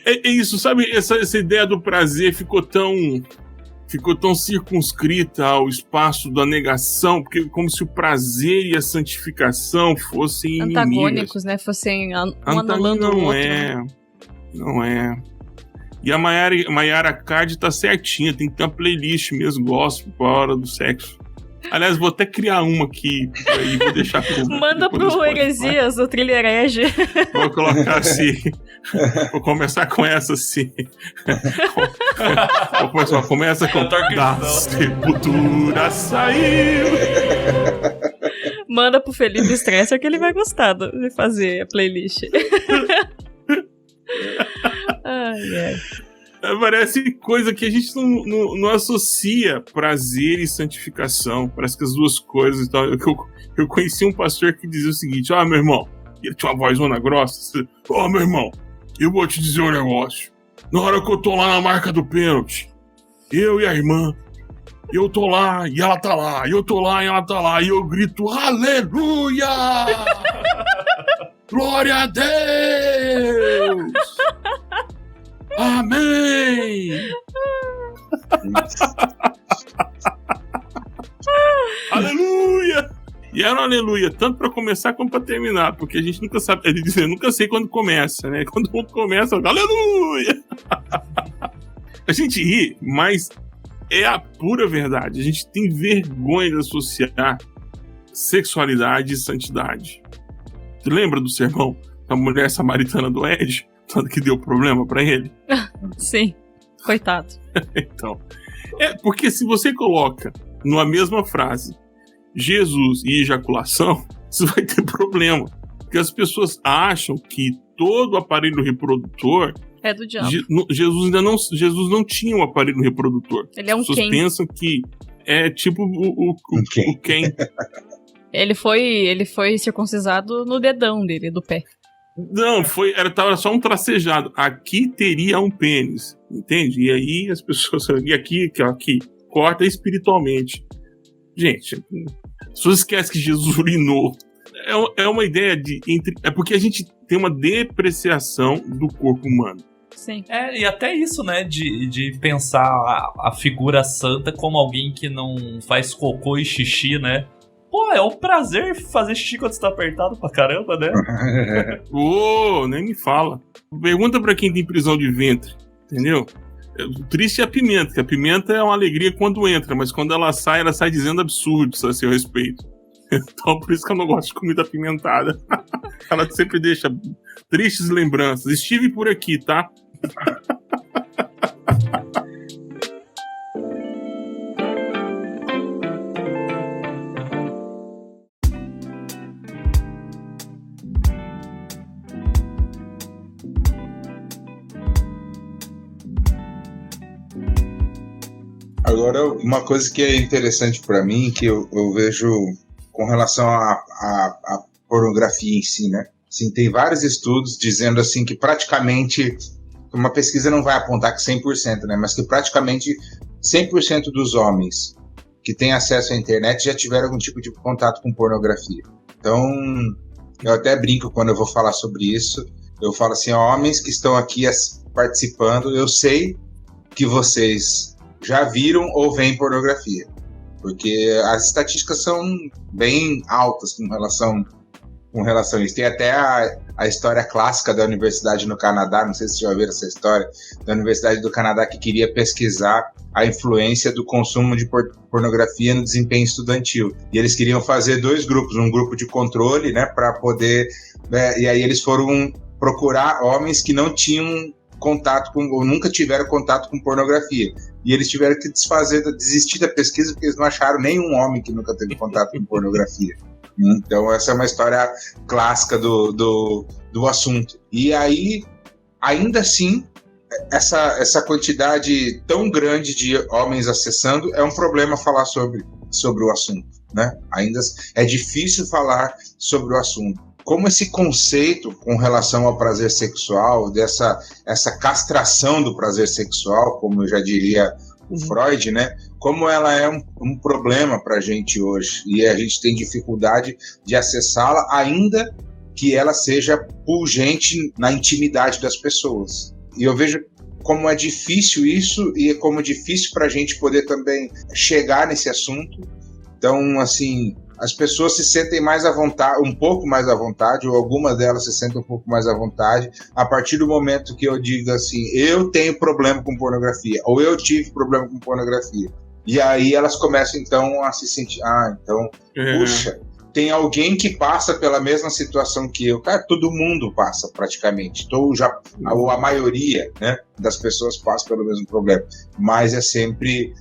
É isso, sabe? Essa ideia do prazer ficou tão circunscrita ao espaço da negação, porque como se o prazer e a santificação fossem antagônicos, né? Fossem um anulando o outro. Não é. E a Mayara Card tá certinha, tem que ter uma playlist mesmo, gospel, pra hora do sexo. Aliás, vou até criar uma aqui e vou deixar público. Manda pro Heresias, o Trilha Herege. Vou colocar assim. Vou começar com essa assim. Começa com da sepultura saiu. Manda pro Felipe Stresser que ele vai gostar de fazer a playlist. Ai. Parece coisa que a gente não associa prazer e santificação. Parece que as duas coisas e tal. Eu conheci um pastor que dizia o seguinte: meu irmão, ele tinha uma vozona grossa. Meu irmão, eu vou te dizer um negócio. Na hora que eu tô lá na marca do pênalti, eu e a irmã, eu tô lá e ela tá lá, eu tô lá e ela tá lá, e eu grito: aleluia! Glória a Deus! Amém! Aleluia! E era um aleluia, tanto pra começar como pra terminar, porque a gente nunca sabe, ele diz, eu nunca sei quando começa, né? Quando começa, aleluia! A gente ri, mas é a pura verdade. A gente tem vergonha de associar sexualidade e santidade. Você lembra do sermão da mulher samaritana do Ed? Tanto que deu problema pra ele? Sim, coitado. Então, porque se você coloca numa mesma frase Jesus e ejaculação, você vai ter problema. Porque as pessoas acham que todo aparelho reprodutor é do diabo. Jesus não tinha um aparelho reprodutor. Ele é um As pessoas pensam que é tipo o Ken. Ele foi circuncisado no dedão dele, do pé. Não, tava só um tracejado. Aqui teria um pênis, entende? E aí as pessoas... E aqui, corta espiritualmente. Gente, as pessoas esquecem que Jesus urinou. É uma ideia de... É porque a gente tem uma depreciação do corpo humano. Sim. E até isso, né, de pensar a figura santa como alguém que não faz cocô e xixi, né? Pô, é um prazer fazer xixi quando você tá apertado pra caramba, né? Nem me fala. Pergunta pra quem tem prisão de ventre, entendeu? O triste é a pimenta, que a pimenta é uma alegria quando entra, mas quando ela sai dizendo absurdos a seu respeito. Então, por isso que eu não gosto de comida apimentada. Ela sempre deixa Tristes lembranças. Estive por aqui, tá? Agora, uma coisa que é interessante para mim, que eu vejo com relação à pornografia em si, né? Assim, tem vários estudos dizendo assim que praticamente, uma pesquisa não vai apontar que 100%, né? Mas que praticamente 100% dos homens que têm acesso à internet já tiveram algum tipo de contato com pornografia. Então, eu até brinco quando eu vou falar sobre isso. Eu falo assim, homens que estão aqui participando, eu sei que vocês já viram ou veem pornografia, porque as estatísticas são bem altas com relação a isso. Tem até a história clássica da universidade no Canadá, não sei se vocês já viram essa história, da Universidade do Canadá, que queria pesquisar a influência do consumo de pornografia no desempenho estudantil. E eles queriam fazer 2 grupos, um grupo de controle, né, para poder... e aí eles foram procurar homens que não tinham contato com, ou nunca tiveram contato com pornografia. E eles tiveram que desistir da pesquisa porque eles não acharam nenhum homem que nunca teve contato com pornografia. Então essa é uma história clássica do assunto. E aí, ainda assim, essa quantidade tão grande de homens acessando é um problema falar sobre o assunto, né? Ainda é difícil falar sobre o assunto. Como esse conceito com relação ao prazer sexual, essa castração do prazer sexual, como eu já diria o Freud, né? Como ela é um problema para a gente hoje, e a gente tem dificuldade de acessá-la, ainda que ela seja pungente na intimidade das pessoas. E eu vejo como é difícil isso, e como é difícil para a gente poder também chegar nesse assunto. Então, assim, as pessoas se sentem mais à vontade, um pouco mais à vontade, ou algumas delas se sentem um pouco mais à vontade, a partir do momento que eu digo assim, eu tenho problema com pornografia, ou eu tive problema com pornografia. E aí elas começam, então, a se sentir, então, puxa, tem alguém que passa pela mesma situação que eu. Cara, todo mundo passa, praticamente. Ou a maioria, né, das pessoas passa pelo mesmo problema. Mas é sempre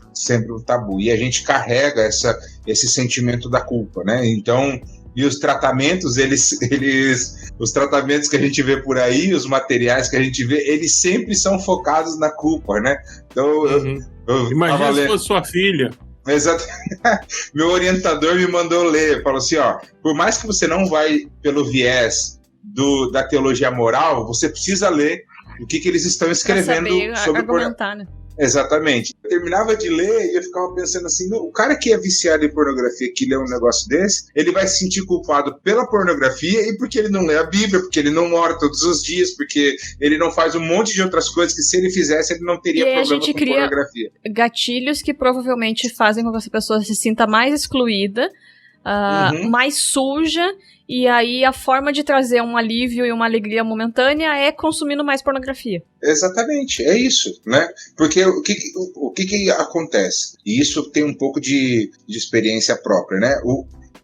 um tabu. E a gente carrega esse sentimento da culpa, né? Então, e os tratamentos, os tratamentos que a gente vê por aí, os materiais que a gente vê, eles sempre são focados na culpa, né? Então, imagina se fosse sua filha. Exato. Meu orientador me mandou ler, falou assim, por mais que você não vai pelo viés da teologia moral, você precisa ler o que eles estão escrevendo sobre argumentar, né? Exatamente. Eu terminava de ler e eu ficava pensando assim, o cara que é viciado em pornografia, que lê um negócio desse, ele vai se sentir culpado pela pornografia e porque ele não lê a Bíblia, porque ele não ora todos os dias, porque ele não faz um monte de outras coisas que se ele fizesse, ele não teria problema com pornografia. Gatilhos que provavelmente fazem com que essa pessoa se sinta mais excluída, mais suja, e aí a forma de trazer um alívio e uma alegria momentânea é consumindo mais pornografia. Exatamente, é isso, né? Porque o que acontece? E isso tem um pouco de experiência própria, né?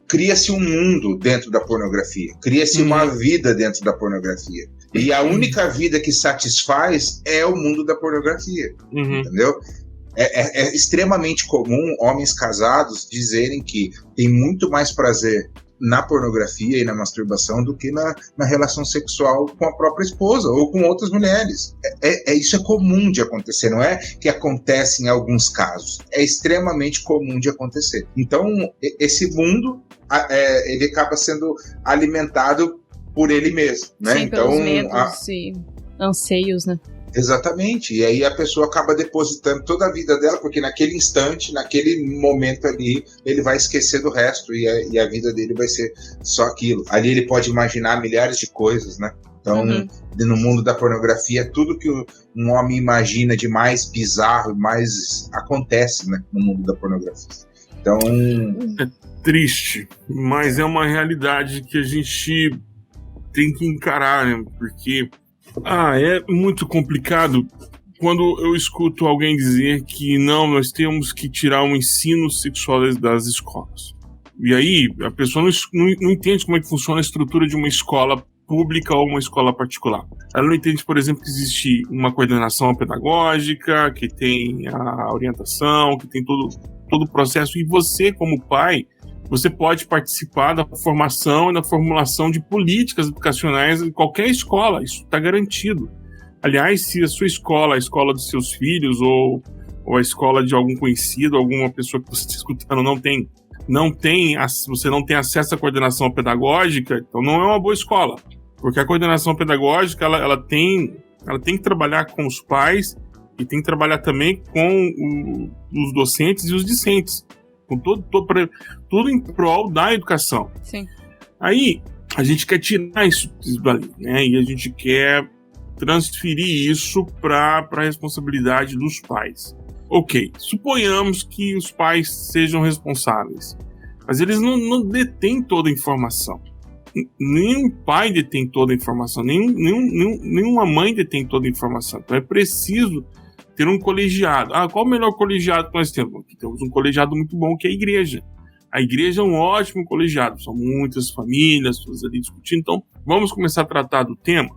Cria-se um mundo dentro da pornografia, cria-se uma vida dentro da pornografia. E a única vida que satisfaz é o mundo da pornografia, entendeu? É extremamente comum homens casados dizerem que tem muito mais prazer na pornografia e na masturbação do que na relação sexual com a própria esposa ou com outras mulheres. Isso é comum de acontecer, não é que acontece em alguns casos. É extremamente comum de acontecer. Então, esse mundo ele acaba sendo alimentado por ele mesmo, né? Sim, então, pelos medos e anseios, né? Exatamente, e aí a pessoa acaba depositando toda a vida dela, porque naquele instante, naquele momento ali, ele vai esquecer do resto e a vida dele vai ser só aquilo. Ali ele pode imaginar milhares de coisas, né? Então, no mundo da pornografia, tudo que um homem imagina de mais bizarro, mais acontece, né, no mundo da pornografia. Então... É triste, mas é uma realidade que a gente tem que encarar, né? Porque... é muito complicado quando eu escuto alguém dizer que não, nós temos que tirar o ensino sexual das escolas. E aí a pessoa não entende como é que funciona a estrutura de uma escola pública ou uma escola particular. Ela não entende, por exemplo, que existe uma coordenação pedagógica, que tem a orientação, que tem todo o processo. E você, como pai, você pode participar da formação e da formulação de políticas educacionais em qualquer escola. Isso está garantido. Aliás, se a sua escola, a escola dos seus filhos ou a escola de algum conhecido, alguma pessoa que você está escutando você não tem acesso à coordenação pedagógica, então não é uma boa escola. Porque a coordenação pedagógica, ela tem que trabalhar com os pais e tem que trabalhar também com os docentes e os discentes. Com tudo em prol da educação. Sim. Aí, a gente quer tirar isso dali, né? E a gente quer transferir isso para a responsabilidade dos pais. Ok, suponhamos que os pais sejam responsáveis, mas eles não detêm toda a informação. Nenhum pai detém toda a informação, nenhuma mãe detém toda a informação. Então é preciso ter um colegiado. Qual o melhor colegiado que nós temos? Aqui temos um colegiado muito bom, que é a igreja. A igreja é um ótimo colegiado, são muitas famílias, todas ali discutindo. Então, vamos começar a tratar do tema.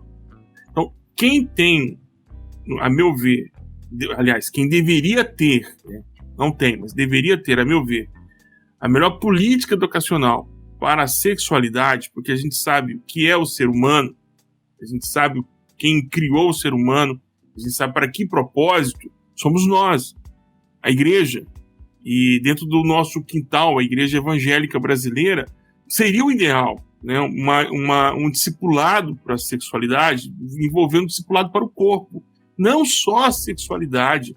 Então, quem tem, a meu ver, aliás, quem deveria ter, né? Não tem, mas deveria ter, a meu ver, a melhor política educacional para a sexualidade, porque a gente sabe o que é o ser humano, a gente sabe quem criou o ser humano, a gente sabe para que propósito, somos nós, a igreja. E dentro do nosso quintal, a igreja evangélica brasileira, seria o ideal, né? Um discipulado para a sexualidade, envolvendo um discipulado para o corpo. Não só a sexualidade,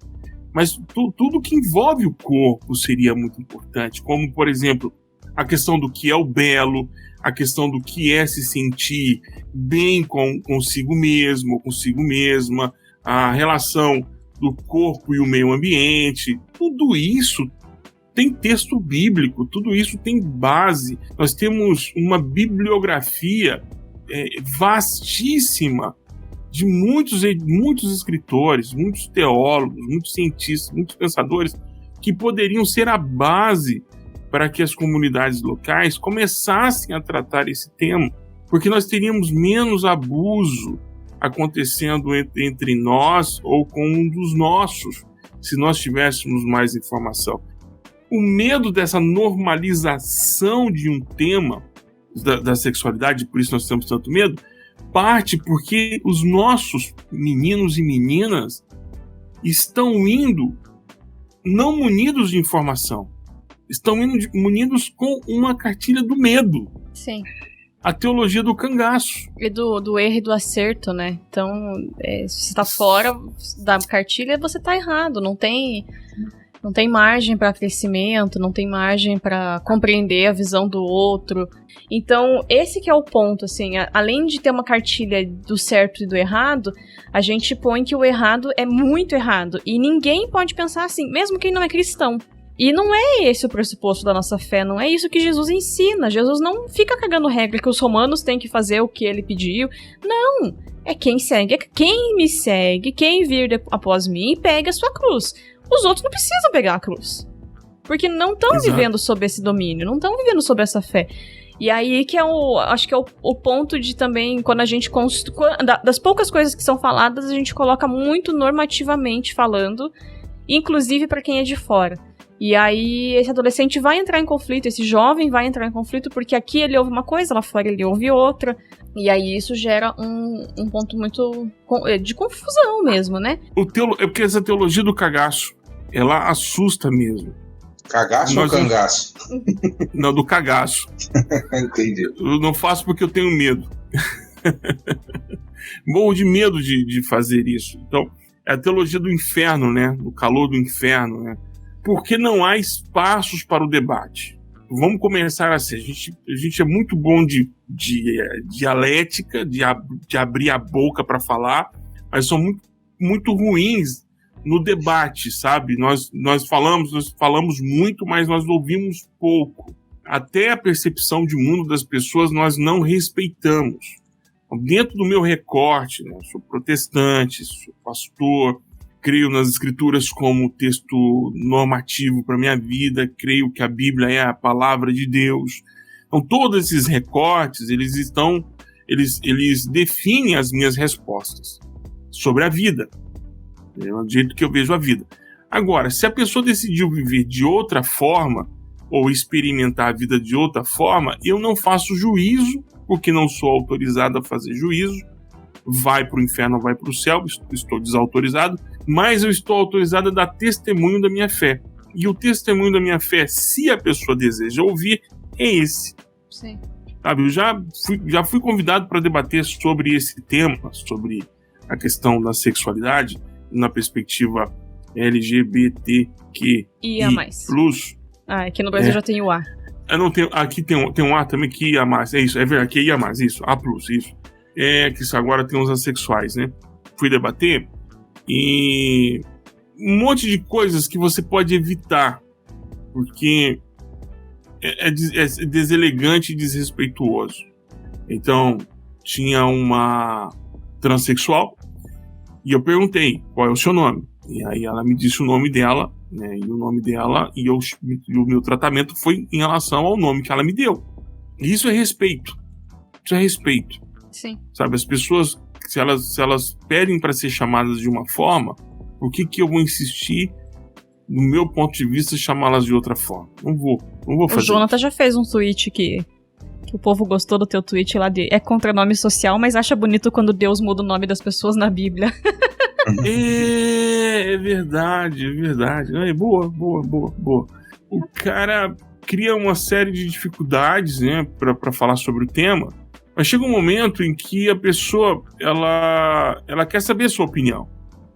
mas tudo que envolve o corpo seria muito importante, como, por exemplo, a questão do que é o belo, a questão do que é se sentir bem consigo mesmo ou consigo mesma, a relação do corpo e o meio ambiente. Tudo isso tem texto bíblico, tudo isso tem base. Nós temos uma bibliografia vastíssima de muitos escritores, muitos teólogos, muitos cientistas, muitos pensadores que poderiam ser a base para que as comunidades locais começassem a tratar esse tema, porque nós teríamos menos abuso acontecendo entre nós ou com um dos nossos, se nós tivéssemos mais informação. O medo dessa normalização de um tema da sexualidade, por isso nós temos tanto medo, parte porque os nossos meninos e meninas estão indo não munidos de informação, estão indo munidos com uma cartilha do medo. Sim. A teologia do cangaço. E do erro e do acerto, né? Então, se você tá fora da cartilha, você tá errado. Não tem margem para crescimento, não tem margem para compreender a visão do outro. Então, esse que é o ponto, assim, além de ter uma cartilha do certo e do errado, a gente põe que o errado é muito errado. E ninguém pode pensar assim, mesmo quem não é cristão. E não é esse o pressuposto da nossa fé, não é isso que Jesus ensina. Jesus não fica cagando regra que os romanos têm que fazer o que ele pediu. Não, é quem segue, é quem me segue, quem vir após mim, pega a sua cruz. Os outros não precisam pegar a cruz. Porque não estão vivendo sob esse domínio, não estão vivendo sob essa fé. E aí que acho que é o ponto de também, quando a gente das poucas coisas que são faladas, a gente coloca muito normativamente falando, inclusive para quem é de fora. E aí esse adolescente vai entrar em conflito, esse jovem vai entrar em conflito, porque aqui ele ouve uma coisa, lá fora ele ouve outra. E aí isso gera um ponto muito de confusão mesmo, né? É porque essa teologia do cagaço, ela assusta mesmo. Cagaço ou cangaço? Não, do cagaço. Entendi. Eu não faço porque eu tenho medo. Morro de medo de fazer isso. Então, é a teologia do inferno, né? Do calor do inferno, né? Porque não há espaços para o debate. Vamos começar assim. A gente é muito bom de dialética, de abrir a boca para falar, mas são muito, muito ruins no debate, sabe? Nós falamos muito, mas nós ouvimos pouco. Até a percepção de mundo das pessoas nós não respeitamos. Dentro do meu recorte, né, sou protestante, sou pastor, creio nas escrituras como texto normativo para minha vida, creio que a Bíblia é a palavra de Deus. Então todos esses recortes, eles estão eles definem as minhas respostas sobre a vida. É o jeito que eu vejo a vida. Agora, se a pessoa decidiu viver de outra forma, ou experimentar a vida de outra forma, eu não faço juízo, porque não sou autorizado a fazer juízo. Vai para o inferno, vai para o céu, estou desautorizado, mas eu estou autorizado a dar testemunho da minha fé. E o testemunho da minha fé, se a pessoa deseja ouvir, é esse. Sim. Sabe, eu já fui convidado para debater sobre esse tema, sobre a questão da sexualidade, na perspectiva LGBTQI+. Aqui no Brasil já tem o A. Não, aqui tem um A também, que IA+, é isso, é verdade, que é IA+, isso, A+, isso. Que isso agora tem os assexuais, né? Fui debater e um monte de coisas que você pode evitar, porque é deselegante e desrespeituoso. Então, tinha uma transexual e eu perguntei, qual é o seu nome? E aí ela me disse o nome dela, né? E o nome dela, e o meu tratamento foi em relação ao nome que ela me deu. E isso é respeito. Isso é respeito. Sim. Sabe, as pessoas, se elas pedem para ser chamadas de uma forma, por que eu vou insistir, no meu ponto de vista, chamá-las de outra forma? Não vou fazer. O Jonathan já fez um tweet que o povo gostou do teu tweet lá de contra nome social, mas acha bonito quando Deus muda o nome das pessoas na Bíblia. É verdade. Boa. O cara cria uma série de dificuldades, né, para falar sobre o tema, mas chega um momento em que a pessoa, ela quer saber a sua opinião.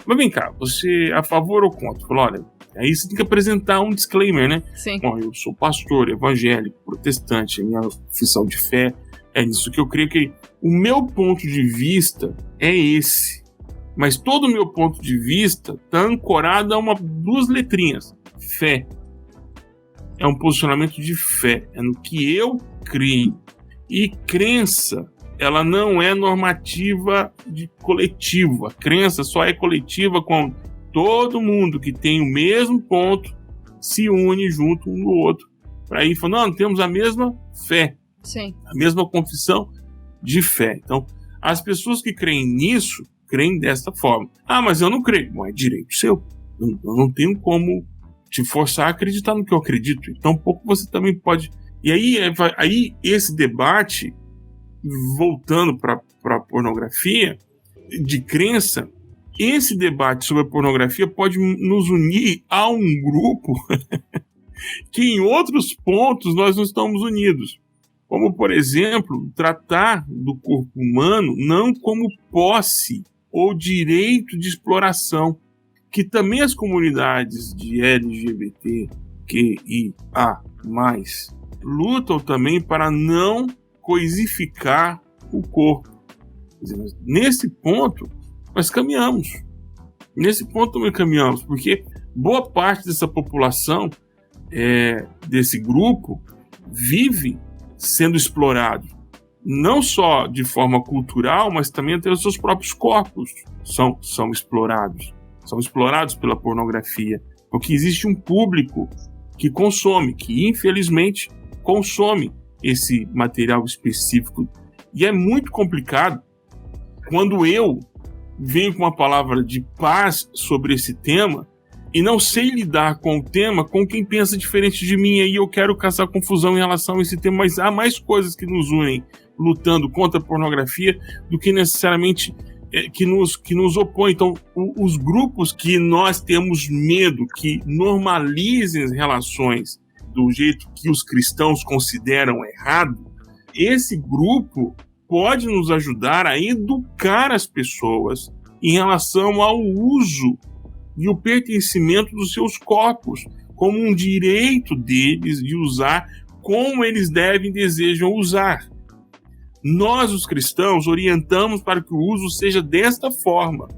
Mas vem cá, você é a favor ou contra? Fala, olha, aí você tem que apresentar um disclaimer, né? Sim. Bom, eu sou pastor, evangélico, protestante, a minha profissão de fé é nisso que eu creio que o meu ponto de vista é esse. Mas todo o meu ponto de vista está ancorado a duas letrinhas. Fé. É um posicionamento de fé. É no que eu creio. E crença, ela não é normativa de coletivo. A crença só é coletiva quando todo mundo que tem o mesmo ponto se une junto um no outro. Para ir falando, não, temos a mesma fé. Sim. A mesma confissão de fé. Então, as pessoas que creem nisso, creem desta forma. Ah, mas eu não creio. Bom, é direito seu. Eu não tenho como te forçar a acreditar no que eu acredito. Então, pouco você também pode... E aí esse debate, voltando para a pornografia, de crença, esse debate sobre a pornografia pode nos unir a um grupo que em outros pontos nós não estamos unidos. Como, por exemplo, tratar do corpo humano não como posse ou direito de exploração, que também as comunidades de LGBTQIA+, lutam também para não coisificar o corpo. Quer dizer, nesse ponto, nós caminhamos. Porque boa parte dessa população, desse grupo, vive sendo explorado. Não só de forma cultural, mas também até os seus próprios corpos são explorados. São explorados pela pornografia. Porque existe um público que consome, que infelizmente consome esse material específico. E é muito complicado quando eu venho com uma palavra de paz sobre esse tema e não sei lidar com o tema com quem pensa diferente de mim. Aí eu quero causar confusão em relação a esse tema, mas há mais coisas que nos unem lutando contra a pornografia do que necessariamente que nos opõem. Então, os grupos que nós temos medo que normalizem as relações do jeito que os cristãos consideram errado, esse grupo pode nos ajudar a educar as pessoas em relação ao uso e o pertencimento dos seus corpos, como um direito deles de usar como eles desejam usar. Nós, os cristãos, orientamos para que o uso seja desta forma.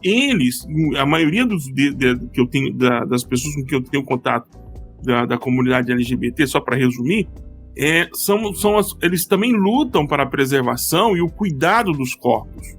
Eles, a maioria que eu tenho, das pessoas com que eu tenho contato da comunidade LGBT, só para resumir, eles também lutam para a preservação e o cuidado dos corpos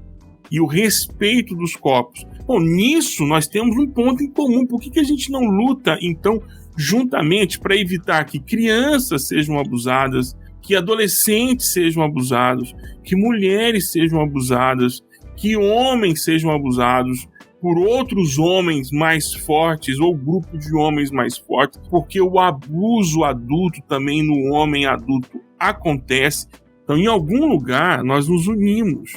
e o respeito dos corpos. Bom, nisso nós temos um ponto em comum. Por que a gente não luta, então, juntamente para evitar que crianças sejam abusadas, que adolescentes sejam abusados, que mulheres sejam abusadas, que homens sejam abusados por outros homens mais fortes ou grupo de homens mais fortes, porque o abuso adulto também no homem adulto acontece. Então, em algum lugar, nós nos unimos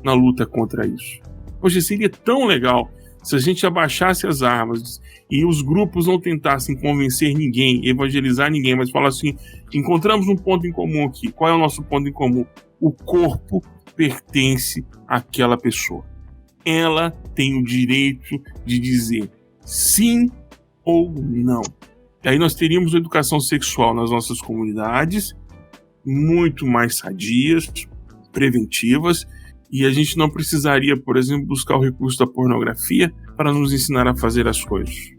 na luta contra isso. Poxa, seria tão legal se a gente abaixasse as armas e os grupos não tentassem convencer ninguém, evangelizar ninguém, mas falassem assim, encontramos um ponto em comum aqui. Qual é o nosso ponto em comum? O corpo pertence àquela pessoa. Ela tem o direito de dizer sim ou não. E aí nós teríamos educação sexual nas nossas comunidades, muito mais sadias, preventivas, e a gente não precisaria, por exemplo, buscar o recurso da pornografia para nos ensinar a fazer as coisas.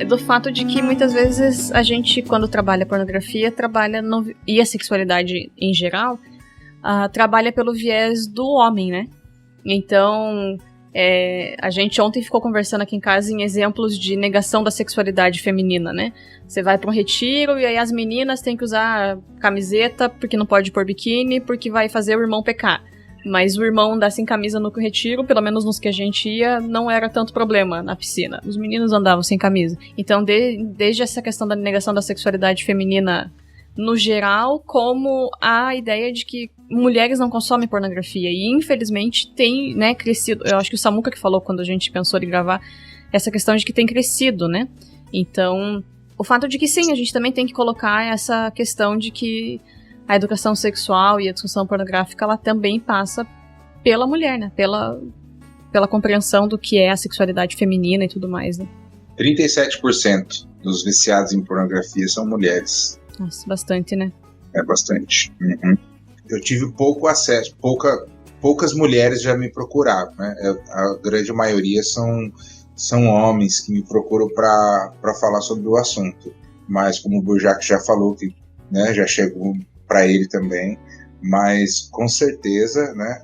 Do fato de que muitas vezes a gente, quando trabalha pornografia, e a sexualidade em geral, trabalha pelo viés do homem, né? Então, a gente ontem ficou conversando aqui em casa em exemplos de negação da sexualidade feminina, né? Você vai para um retiro e aí as meninas têm que usar camiseta porque não pode pôr biquíni, porque vai fazer o irmão pecar. Mas o irmão andar sem camisa no retiro, pelo menos nos que a gente ia, não era tanto problema na piscina. Os meninos andavam sem camisa. Então, desde essa questão da negação da sexualidade feminina no geral, como a ideia de que mulheres não consomem pornografia. E, infelizmente, tem, né, crescido. Eu acho que o Samuca que falou quando a gente pensou em gravar essa questão de que tem crescido, né? Então, o fato de que sim, a gente também tem que colocar essa questão de que a educação sexual e a discussão pornográfica, ela também passa pela mulher, né? Pela compreensão do que é a sexualidade feminina e tudo mais, né? 37% dos viciados em pornografia são mulheres. Nossa, bastante, né? É bastante. Uhum. Eu tive pouco acesso, poucas mulheres já me procuraram, né? A grande maioria são homens que me procuram para falar sobre o assunto. Mas como o Burjac já falou, que, né, já chegou para ele também, mas com certeza, né,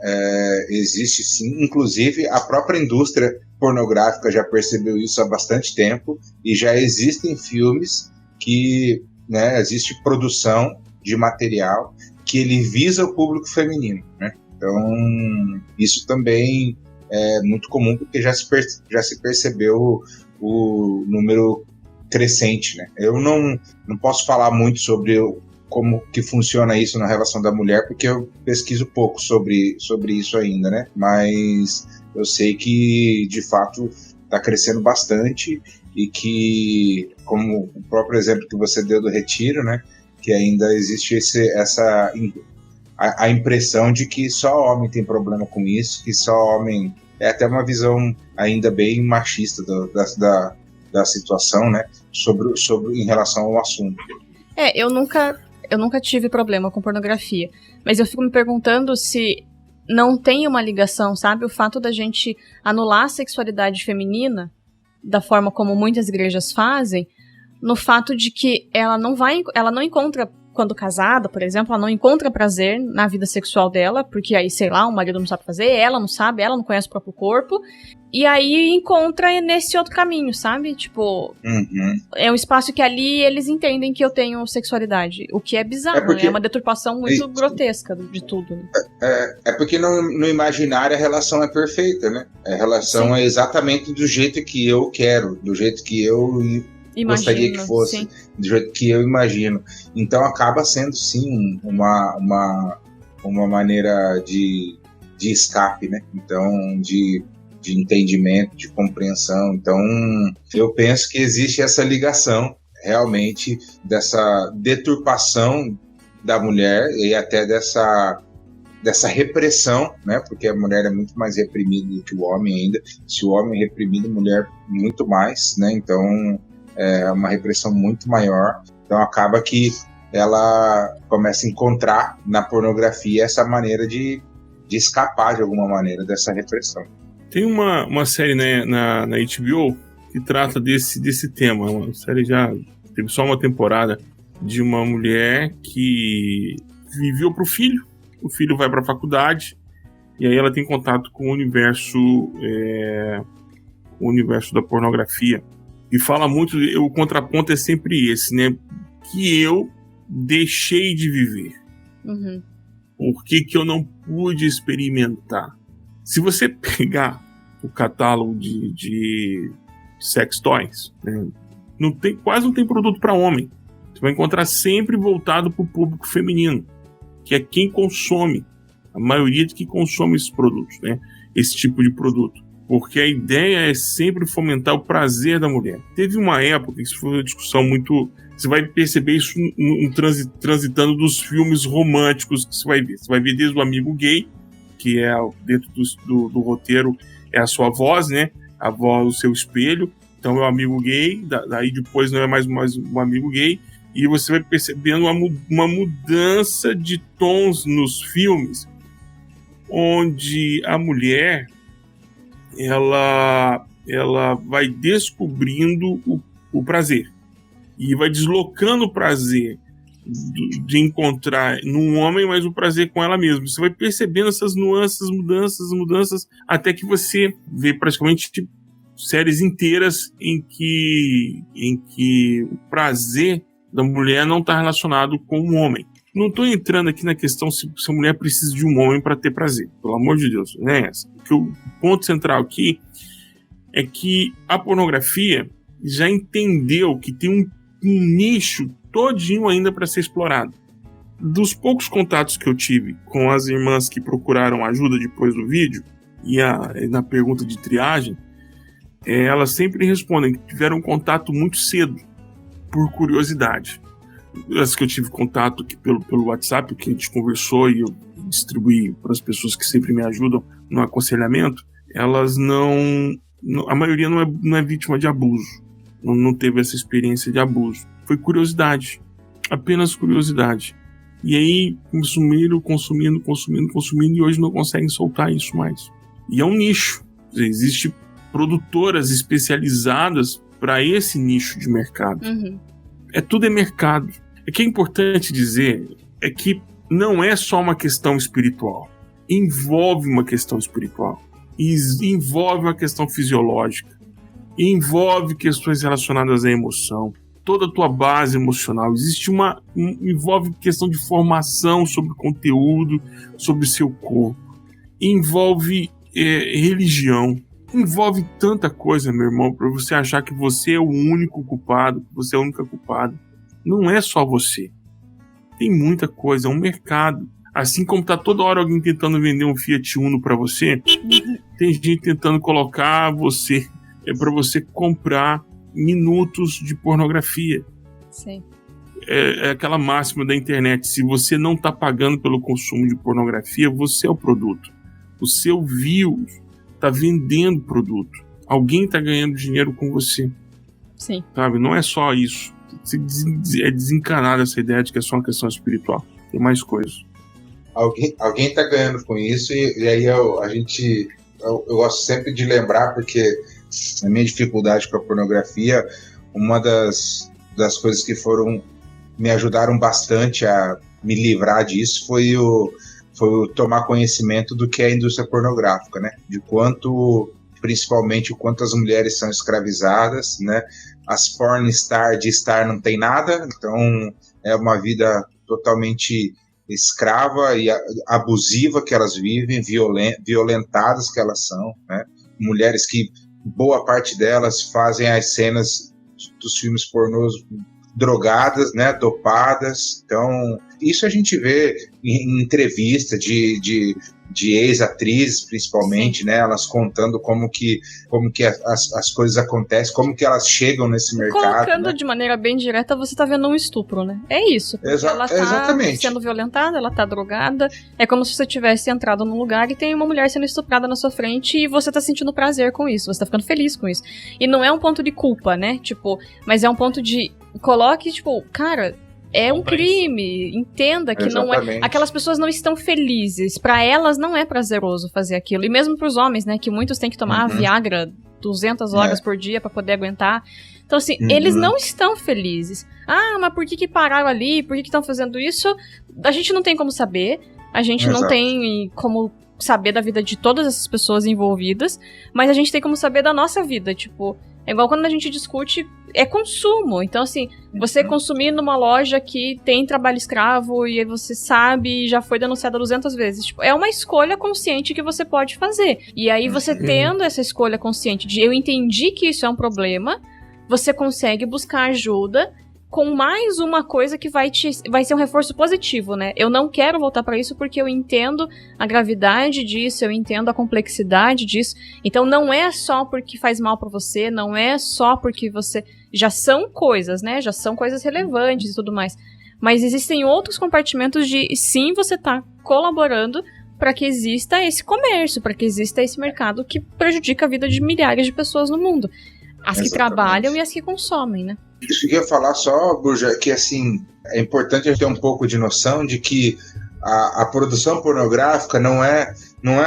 existe sim, inclusive a própria indústria pornográfica já percebeu isso há bastante tempo e já existem filmes que, né, existe produção de material que ele visa o público feminino, né? Então isso também é muito comum porque já se percebeu o número crescente, né? Eu não posso falar muito sobre como que funciona isso na relação da mulher, porque eu pesquiso pouco sobre isso ainda, né? Mas eu sei que, de fato, está crescendo bastante e que, como o próprio exemplo que você deu do retiro, né? Que ainda existe a impressão de que só homem tem problema com isso, que só homem... É até uma visão ainda bem machista da situação, né? Em relação ao assunto. Eu nunca tive problema com pornografia, mas eu fico me perguntando se não tem uma ligação, sabe? O fato da gente anular a sexualidade feminina, da forma como muitas igrejas fazem, no fato de que ela não encontra, quando casada, por exemplo, ela não encontra prazer na vida sexual dela, porque aí, sei lá, o marido não sabe fazer, ela não sabe, ela não conhece o próprio corpo, e aí encontra nesse outro caminho, sabe? Tipo, é um espaço que ali eles entendem que eu tenho sexualidade, o que é bizarro, né? É uma deturpação muito grotesca de tudo. Né? É porque no imaginário a relação é perfeita, né? A relação é exatamente do jeito que eu quero, do jeito que eu gostaria que fosse, sim. Do jeito que eu imagino. Então acaba sendo, sim, uma maneira de escape, né? Então, de entendimento, de compreensão. Então, eu penso que existe essa ligação, realmente, dessa deturpação da mulher e até dessa repressão, né? Porque a mulher é muito mais reprimida do que o homem ainda. Se o homem é reprimido, a mulher muito mais, né? Então, é uma repressão muito maior. Então, acaba que ela começa a encontrar na pornografia essa maneira de de escapar de alguma maneira dessa repressão. Tem uma série, né, na HBO que trata desse tema. Uma série já teve só uma temporada, de uma mulher que viveu pro filho. O filho vai pra faculdade e aí ela tem contato com o universo da pornografia. E fala muito, o contraponto é sempre esse, né? Que eu deixei de viver. Uhum. Por que eu não pude experimentar? Se você pegar o catálogo de sex toys, né, quase não tem produto para homem. Você vai encontrar sempre voltado para o público feminino, que é quem consome, a maioria de quem consome esses produtos, né, esse tipo de produto. Porque a ideia é sempre fomentar o prazer da mulher. Teve uma época, isso foi uma discussão muito... Você vai perceber isso transitando dos filmes românticos que você vai ver. Você vai ver desde o amigo gay, que é dentro do roteiro, é a sua voz, né? A voz, o seu espelho. Então é o amigo gay, daí depois não é mais um amigo gay. E você vai percebendo uma mudança de tons nos filmes, onde a mulher ela vai descobrindo o prazer e vai deslocando o prazer de encontrar num homem, mas o prazer com ela mesma. Você vai percebendo essas nuances, mudanças, até que você vê praticamente séries inteiras em que o prazer da mulher não está relacionado com o homem. Não estou entrando aqui na questão se a mulher precisa de um homem para ter prazer, pelo amor de Deus, não é essa. Porque o ponto central aqui é que a pornografia já entendeu que tem um nicho todinho ainda para ser explorado. Dos poucos contatos que eu tive com as irmãs que procuraram ajuda depois do vídeo, e na pergunta de triagem, elas sempre respondem que tiveram contato muito cedo, por curiosidade. As que eu tive contato aqui pelo WhatsApp, que a gente conversou e eu distribuí para as pessoas que sempre me ajudam no aconselhamento, elas a maioria não é vítima de abuso, não teve essa experiência de abuso. Foi curiosidade, apenas curiosidade. E aí consumindo, e hoje não conseguem soltar isso mais. E é um nicho. Existem produtoras especializadas para esse nicho de mercado. Uhum. Tudo é mercado. O que é importante dizer é que não é só uma questão espiritual. Envolve uma questão espiritual. Envolve uma questão fisiológica. Envolve questões relacionadas à emoção. Toda a tua base emocional. Envolve questão de formação sobre conteúdo, sobre o seu corpo. Envolve religião. Envolve tanta coisa, meu irmão, para você achar que você é o único culpado, que você é a única culpada. Não é só você. Tem muita coisa, é um mercado. Assim como tá toda hora alguém tentando vender um Fiat Uno para você, tem gente tentando colocar você, para você comprar minutos de pornografia. Sim. É aquela máxima da internet, se você não tá pagando pelo consumo de pornografia, você é o produto. O seu view tá vendendo produto. Alguém tá ganhando dinheiro com você. Sim. Sabe? Não é só isso. É desencanada essa ideia de que é só uma questão espiritual. Tem mais coisas. Alguém tá ganhando com isso e aí eu gosto sempre de lembrar, porque na minha dificuldade com a pornografia, uma das coisas que me ajudaram bastante a me livrar disso foi o tomar conhecimento do que é a indústria pornográfica, né? Principalmente o quanto as mulheres são escravizadas, né? As porn star de star não tem nada, então é uma vida totalmente escrava e abusiva que elas vivem, violentadas que elas são, né? Mulheres que, boa parte delas, fazem as cenas dos filmes pornôs drogadas, né, dopadas. Então, isso a gente vê em entrevista de ex-atrizes, principalmente, né, elas contando como que as coisas acontecem, como que elas chegam nesse mercado. Colocando, né? de maneira bem direta, você tá vendo um estupro, né? É isso. Ela tá exatamente. Sendo violentada, ela tá drogada. É como se você tivesse entrado num lugar e tem uma mulher sendo estuprada na sua frente e você tá sentindo prazer com isso, você tá ficando feliz com isso. E não é um ponto de culpa, né? Tipo, mas é um ponto de... Coloque, tipo, cara, é um crime. Entenda que não é. Aquelas pessoas não estão felizes. Pra elas não é prazeroso fazer aquilo. E mesmo pros homens, né? Que muitos têm que tomar Viagra 200 horas por dia pra poder aguentar. Então, assim, eles não estão felizes. Ah, mas por que pararam ali? Por que estão fazendo isso? A gente não tem como saber. A gente não tem como saber da vida de todas essas pessoas envolvidas. Mas a gente tem como saber da nossa vida. Tipo, é igual quando a gente discute, é consumo. Então, assim, você consumir numa loja que tem trabalho escravo e você sabe, já foi denunciada 200 vezes. Tipo, é uma escolha consciente que você pode fazer. E aí, você tendo essa escolha consciente de eu entendi que isso é um problema, você consegue buscar ajuda com mais uma coisa que vai ser um reforço positivo, né? Eu não quero voltar pra isso porque eu entendo a gravidade disso, eu entendo a complexidade disso. Então não é só porque faz mal pra você, não é só porque você... Já são coisas, né? Já são coisas relevantes e tudo mais. Mas existem outros compartimentos de, sim, você tá colaborando para que exista esse comércio, para que exista esse mercado que prejudica a vida de milhares de pessoas no mundo. As que trabalham e as que consomem, né? Isso que eu ia falar só, Burja, que assim, é importante a gente ter um pouco de noção de que a produção pornográfica não é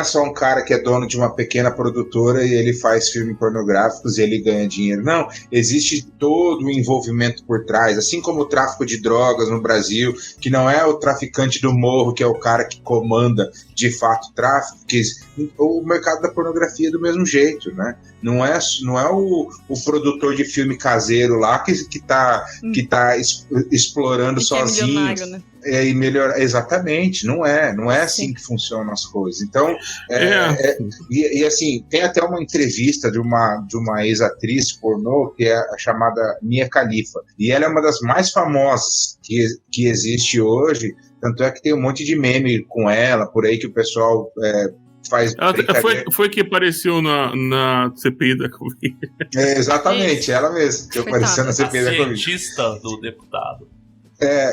só um cara que é dono de uma pequena produtora e ele faz filmes pornográficos e ele ganha dinheiro. Não, existe todo o envolvimento por trás, assim como o tráfico de drogas no Brasil, que não é o traficante do morro, que é o cara que comanda de fato o tráfico, que o mercado da pornografia é do mesmo jeito, né? Não é o produtor de filme caseiro lá que tá explorando sozinho. Né? E melhorar, exatamente, não é assim que funcionam as coisas. Então, e assim, tem até uma entrevista de uma ex-atriz pornô que é a chamada Mia Khalifa, e ela é uma das mais famosas que existe hoje, tanto é que tem um monte de meme com ela, por aí que o pessoal faz... Foi que apareceu na CPI da Covid. Exatamente, ela mesma, que apareceu na CPI da Covid. Cientista do deputado.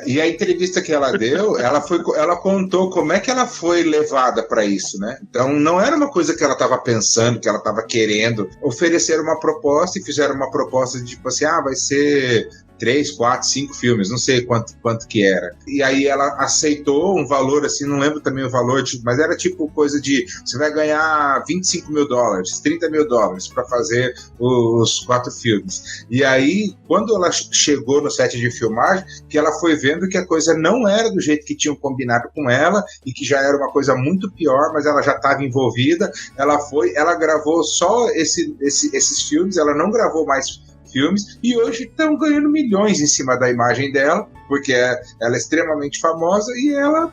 E a entrevista que ela deu, ela contou como é que ela foi levada para isso, né? Então não era uma coisa que ela estava pensando, que ela estava querendo. Ofereceram uma proposta e fizeram uma proposta de tipo assim, vai ser 3, 4, 5 filmes, não sei quanto que era. E aí ela aceitou um valor, assim, não lembro também o valor, mas era tipo coisa de, você vai ganhar $25 mil, $30 mil para fazer os 4 filmes. E aí, quando ela chegou no set de filmagem, que ela foi vendo que a coisa não era do jeito que tinham combinado com ela, e que já era uma coisa muito pior, mas ela já estava envolvida, ela gravou só esses filmes, ela não gravou mais filmes, e hoje estão ganhando milhões em cima da imagem dela, porque ela é extremamente famosa e ela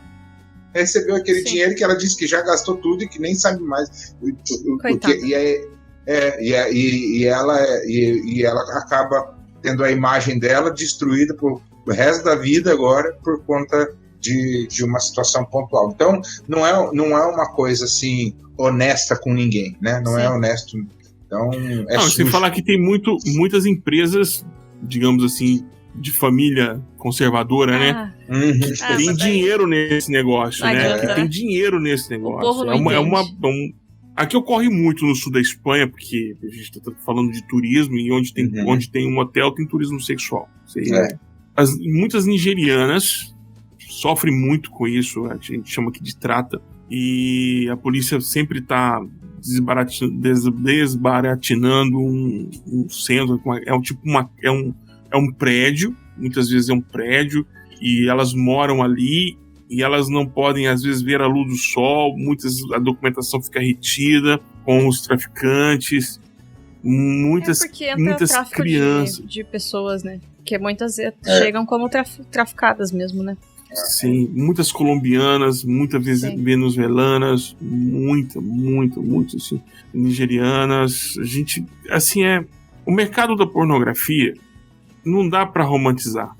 recebeu aquele dinheiro que ela disse que já gastou tudo e que nem sabe mais o que. E ela acaba tendo a imagem dela destruída pro resto da vida agora por conta de uma situação pontual. Então não é uma coisa assim honesta com ninguém, né? Não é honesto. Então, sem falar que tem muitas empresas, digamos assim, de família conservadora, né? Tem dinheiro nesse negócio, né? Tem dinheiro nesse negócio. Aqui ocorre muito no sul da Espanha, porque a gente está falando de turismo, e onde tem um hotel tem turismo sexual. Muitas nigerianas sofrem muito com isso, a gente chama aqui de trata, e a polícia sempre está desbaratinando um centro, é um prédio, muitas vezes é um prédio, e elas moram ali, e elas não podem às vezes ver a luz do sol, a documentação fica retida com os traficantes, muitas crianças de pessoas, né, que muitas chegam como traficadas mesmo, né. Sim, muitas colombianas, muitas venezuelanas, muito, assim, nigerianas. A gente, assim, o mercado da pornografia não dá pra romantizar.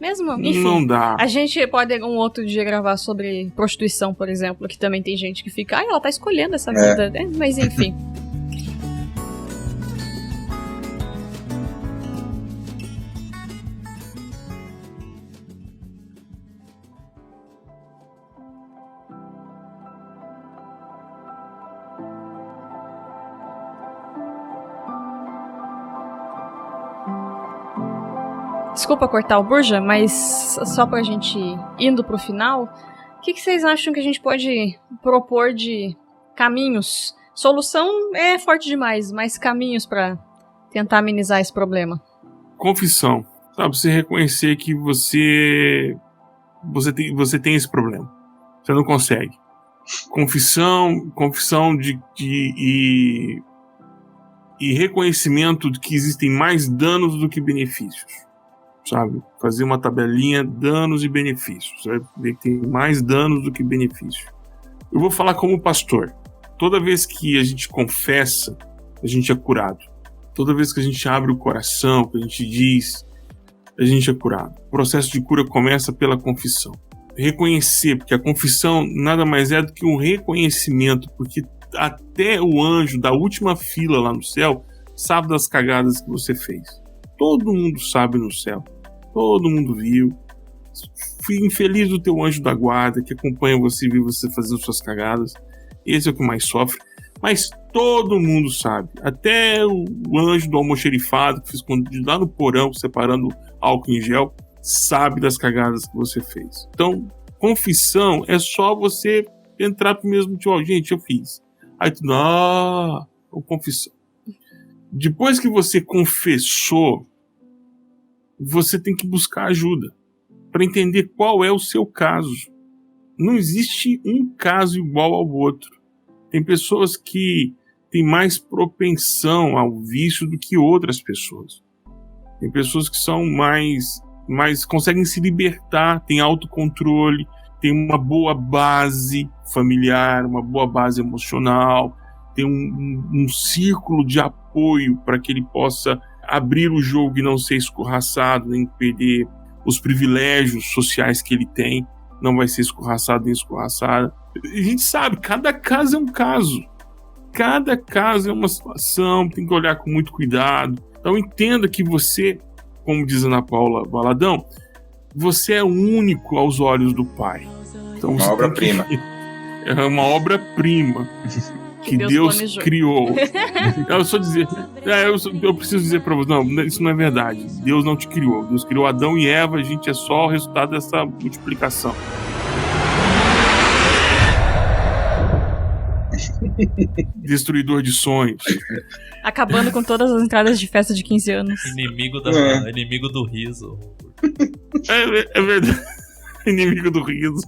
Mesmo, enfim, não dá. A gente pode um outro dia gravar sobre prostituição, por exemplo, que também tem gente que fica, ela tá escolhendo essa vida, né? Mas enfim. Desculpa cortar o Burja, mas só pra gente indo pro final, o que vocês acham que a gente pode propor de caminhos? Solução é forte demais, mas caminhos pra tentar amenizar esse problema. Confissão. Sabe, você reconhecer que você tem esse problema. Você não consegue. Confissão e reconhecimento de que existem mais danos do que benefícios. Sabe? Fazer uma tabelinha danos e benefícios. Você vai ver que tem mais danos do que benefícios. Eu vou falar como pastor. Toda vez que a gente confessa, a gente é curado. Toda vez que a gente abre o coração, que a gente diz, a gente é curado. O processo de cura começa pela confissão. Reconhecer, porque a confissão nada mais é do que um reconhecimento, porque até o anjo da última fila lá no céu sabe das cagadas que você fez. Todo mundo sabe no céu. Todo mundo viu. Fui infeliz do teu anjo da guarda que acompanha você e viu você fazendo suas cagadas. Esse é o que mais sofre. Mas todo mundo sabe. Até o anjo do almoxerifado que fica escondido lá no porão, separando álcool em gel, sabe das cagadas que você fez. Então, confissão é só você entrar pro mesmo tipo, gente, eu fiz. Aí tu, confissão. Depois que você confessou, você tem que buscar ajuda para entender qual é o seu caso. Não existe um caso igual ao outro. Tem pessoas que têm mais propensão ao vício do que outras pessoas. Tem pessoas que são mais conseguem se libertar, têm autocontrole, têm uma boa base familiar, uma boa base emocional, tem um círculo de apoio para que ele possa abrir o jogo e não ser escorraçado, nem perder os privilégios sociais que ele tem. Não vai ser escorraçado nem escorraçada. A gente sabe, cada caso é um caso. Cada caso é uma situação, tem que olhar com muito cuidado. Então entenda que você, como diz Ana Paula Valadão, você é único aos olhos do Pai. Então, uma obra-prima. É uma obra-prima que Deus criou. Eu só dizer, eu preciso dizer para você, não, isso não é verdade. Deus não te criou. Deus criou Adão e Eva, a gente é só o resultado dessa multiplicação. Destruidor de sonhos. Acabando com todas as entradas de festa de 15 anos. Inimigo do riso. É verdade. Inimigo do riso.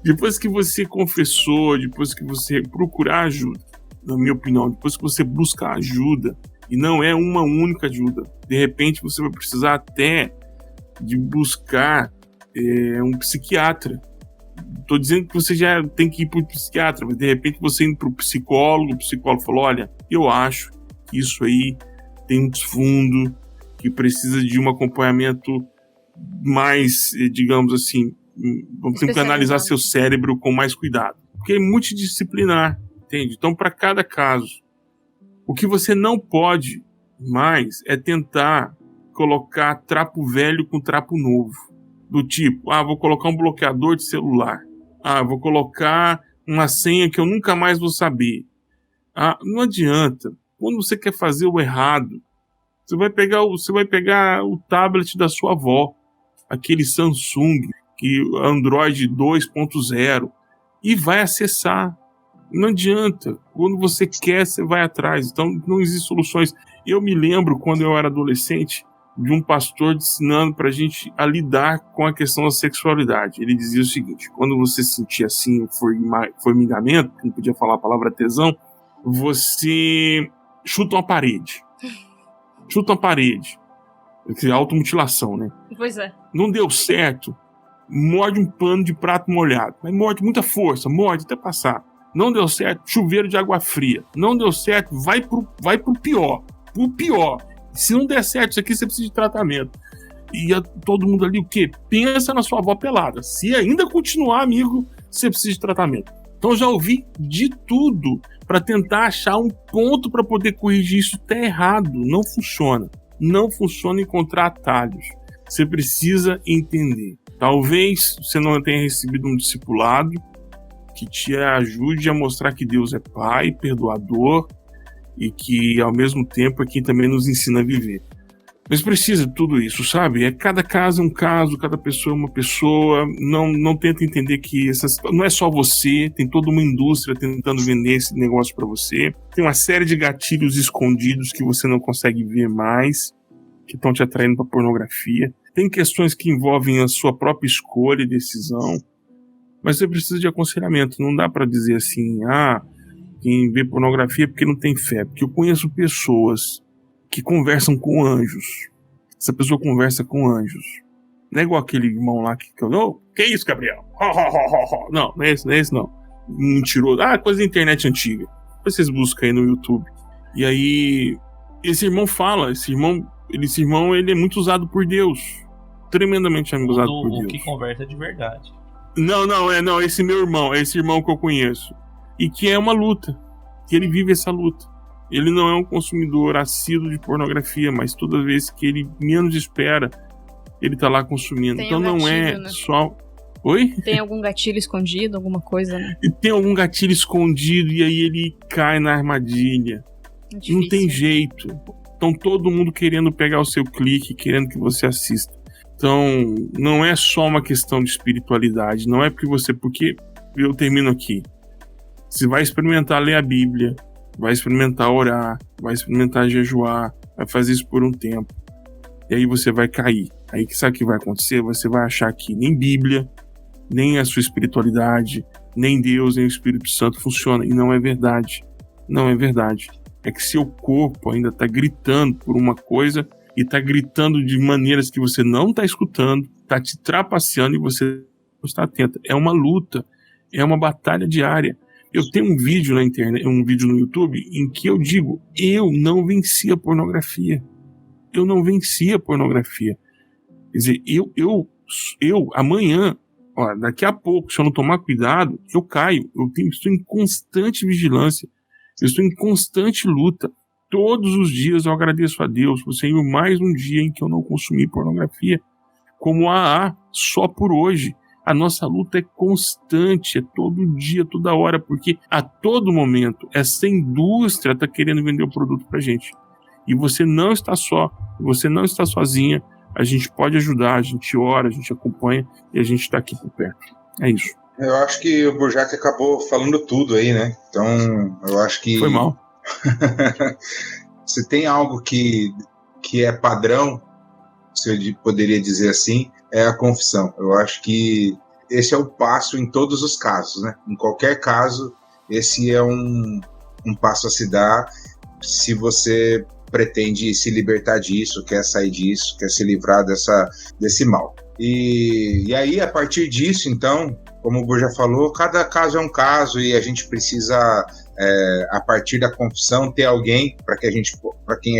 Depois que você confessou, depois que você procurar ajuda, na minha opinião, depois que você buscar ajuda, e não é uma única ajuda, de repente você vai precisar até de buscar um psiquiatra. Estou dizendo que você já tem que ir para o psiquiatra, mas de repente você indo para o psicólogo falou, olha, eu acho que isso aí tem um desfundo, que precisa de um acompanhamento mais, digamos assim, vamos ter que analisar seu cérebro com mais cuidado. Porque é multidisciplinar, entende? Então, para cada caso, o que você não pode mais é tentar colocar trapo velho com trapo novo. Do tipo, vou colocar um bloqueador de celular. Vou colocar uma senha que eu nunca mais vou saber. Não adianta. Quando você quer fazer o errado, você vai pegar o tablet da sua avó, aquele Samsung, que Android 2.0, e vai acessar. Não adianta. Quando você quer, você vai atrás. Então, não existem soluções. Eu me lembro, quando eu era adolescente, de um pastor ensinando pra gente a lidar com a questão da sexualidade. Ele dizia o seguinte: quando você sentia assim formigamento, não podia falar a palavra tesão, você chuta uma parede. Chuta uma parede. É automutilação, né? Pois é. Não deu certo, morde um pano de prato molhado. Mas morde muita força, morde até passar. Não deu certo, chuveiro de água fria. Não deu certo, vai pro pior. Pro pior. Se não der certo isso aqui, você precisa de tratamento. E todo mundo ali, o quê? Pensa na sua avó pelada. Se ainda continuar, amigo, você precisa de tratamento. Então eu já ouvi de tudo para tentar achar um ponto para poder corrigir isso. Tá errado, não funciona. Não funciona encontrar atalhos. Você precisa entender. Talvez você não tenha recebido um discipulado que te ajude a mostrar que Deus é Pai, perdoador, e que ao mesmo tempo é quem também nos ensina a viver. Mas precisa de tudo isso, sabe? Cada caso é um caso, cada pessoa é uma pessoa. Não tenta entender que não é só você, tem toda uma indústria tentando vender esse negócio para você. Tem uma série de gatilhos escondidos que você não consegue ver mais, que estão te atraindo para pornografia. Tem questões que envolvem a sua própria escolha e decisão. Mas você precisa de aconselhamento. Não dá para dizer assim, quem vê pornografia é porque não tem fé. Porque eu conheço pessoas que conversam com anjos. Essa pessoa conversa com anjos. Não é igual aquele irmão lá que que isso, Gabriel? Não é esse não. Mentiroso. Coisa da internet antiga. Depois vocês buscam aí no YouTube. E aí, esse irmão fala, esse irmão ele é muito usado por Deus. Tremendamente usado por Deus. O que conversa de verdade. Não, esse meu irmão, é esse irmão que eu conheço. E que é uma luta. Que ele vive essa luta. Ele não é um consumidor assíduo de pornografia, mas toda vez que ele menos espera, ele tá lá consumindo. Então não gatilho, né? Só... Oi? Tem algum gatilho escondido, alguma coisa, né? Tem algum gatilho escondido e aí ele cai na armadilha. Não tem jeito. Então todo mundo querendo pegar o seu clique, querendo que você assista. Então não é só uma questão de espiritualidade, não é porque eu termino aqui. Você vai experimentar ler a Bíblia, vai experimentar orar, vai experimentar jejuar, vai fazer isso por um tempo. E aí você vai cair. Aí sabe o que vai acontecer? Você vai achar que nem Bíblia, nem a sua espiritualidade, nem Deus, nem o Espírito Santo funciona. E não é verdade. Não é verdade. É que seu corpo ainda está gritando por uma coisa e está gritando de maneiras que você não está escutando, está te trapaceando e você não está atento. É uma luta, é uma batalha diária. Eu tenho um vídeo na internet, um vídeo no YouTube, em que eu digo, eu não venci a pornografia. Eu não venci a pornografia. Quer dizer, eu amanhã, daqui a pouco, se eu não tomar cuidado, eu caio. Estou em constante vigilância. Eu estou em constante luta. Todos os dias eu agradeço a Deus por ser mais um dia em que eu não consumi pornografia. Como só por hoje. A nossa luta é constante, é todo dia, toda hora, porque a todo momento essa indústria está querendo vender o produto pra gente. E você não está só, você não está sozinha, a gente pode ajudar, a gente ora, a gente acompanha e a gente está aqui por perto. É isso. Eu acho que o Burjac acabou falando tudo aí, né? Então, eu acho que... Foi mal. Se tem algo que é padrão, se eu poderia dizer assim, é a confissão. Eu acho que esse é o passo em todos os casos, né? Em qualquer caso, esse é um passo a se dar se você pretende se libertar disso, quer sair disso, quer se livrar desse mal. E aí, a partir disso, então, como o Burja falou, cada caso é um caso e a gente precisa, a partir da confissão, ter alguém para quem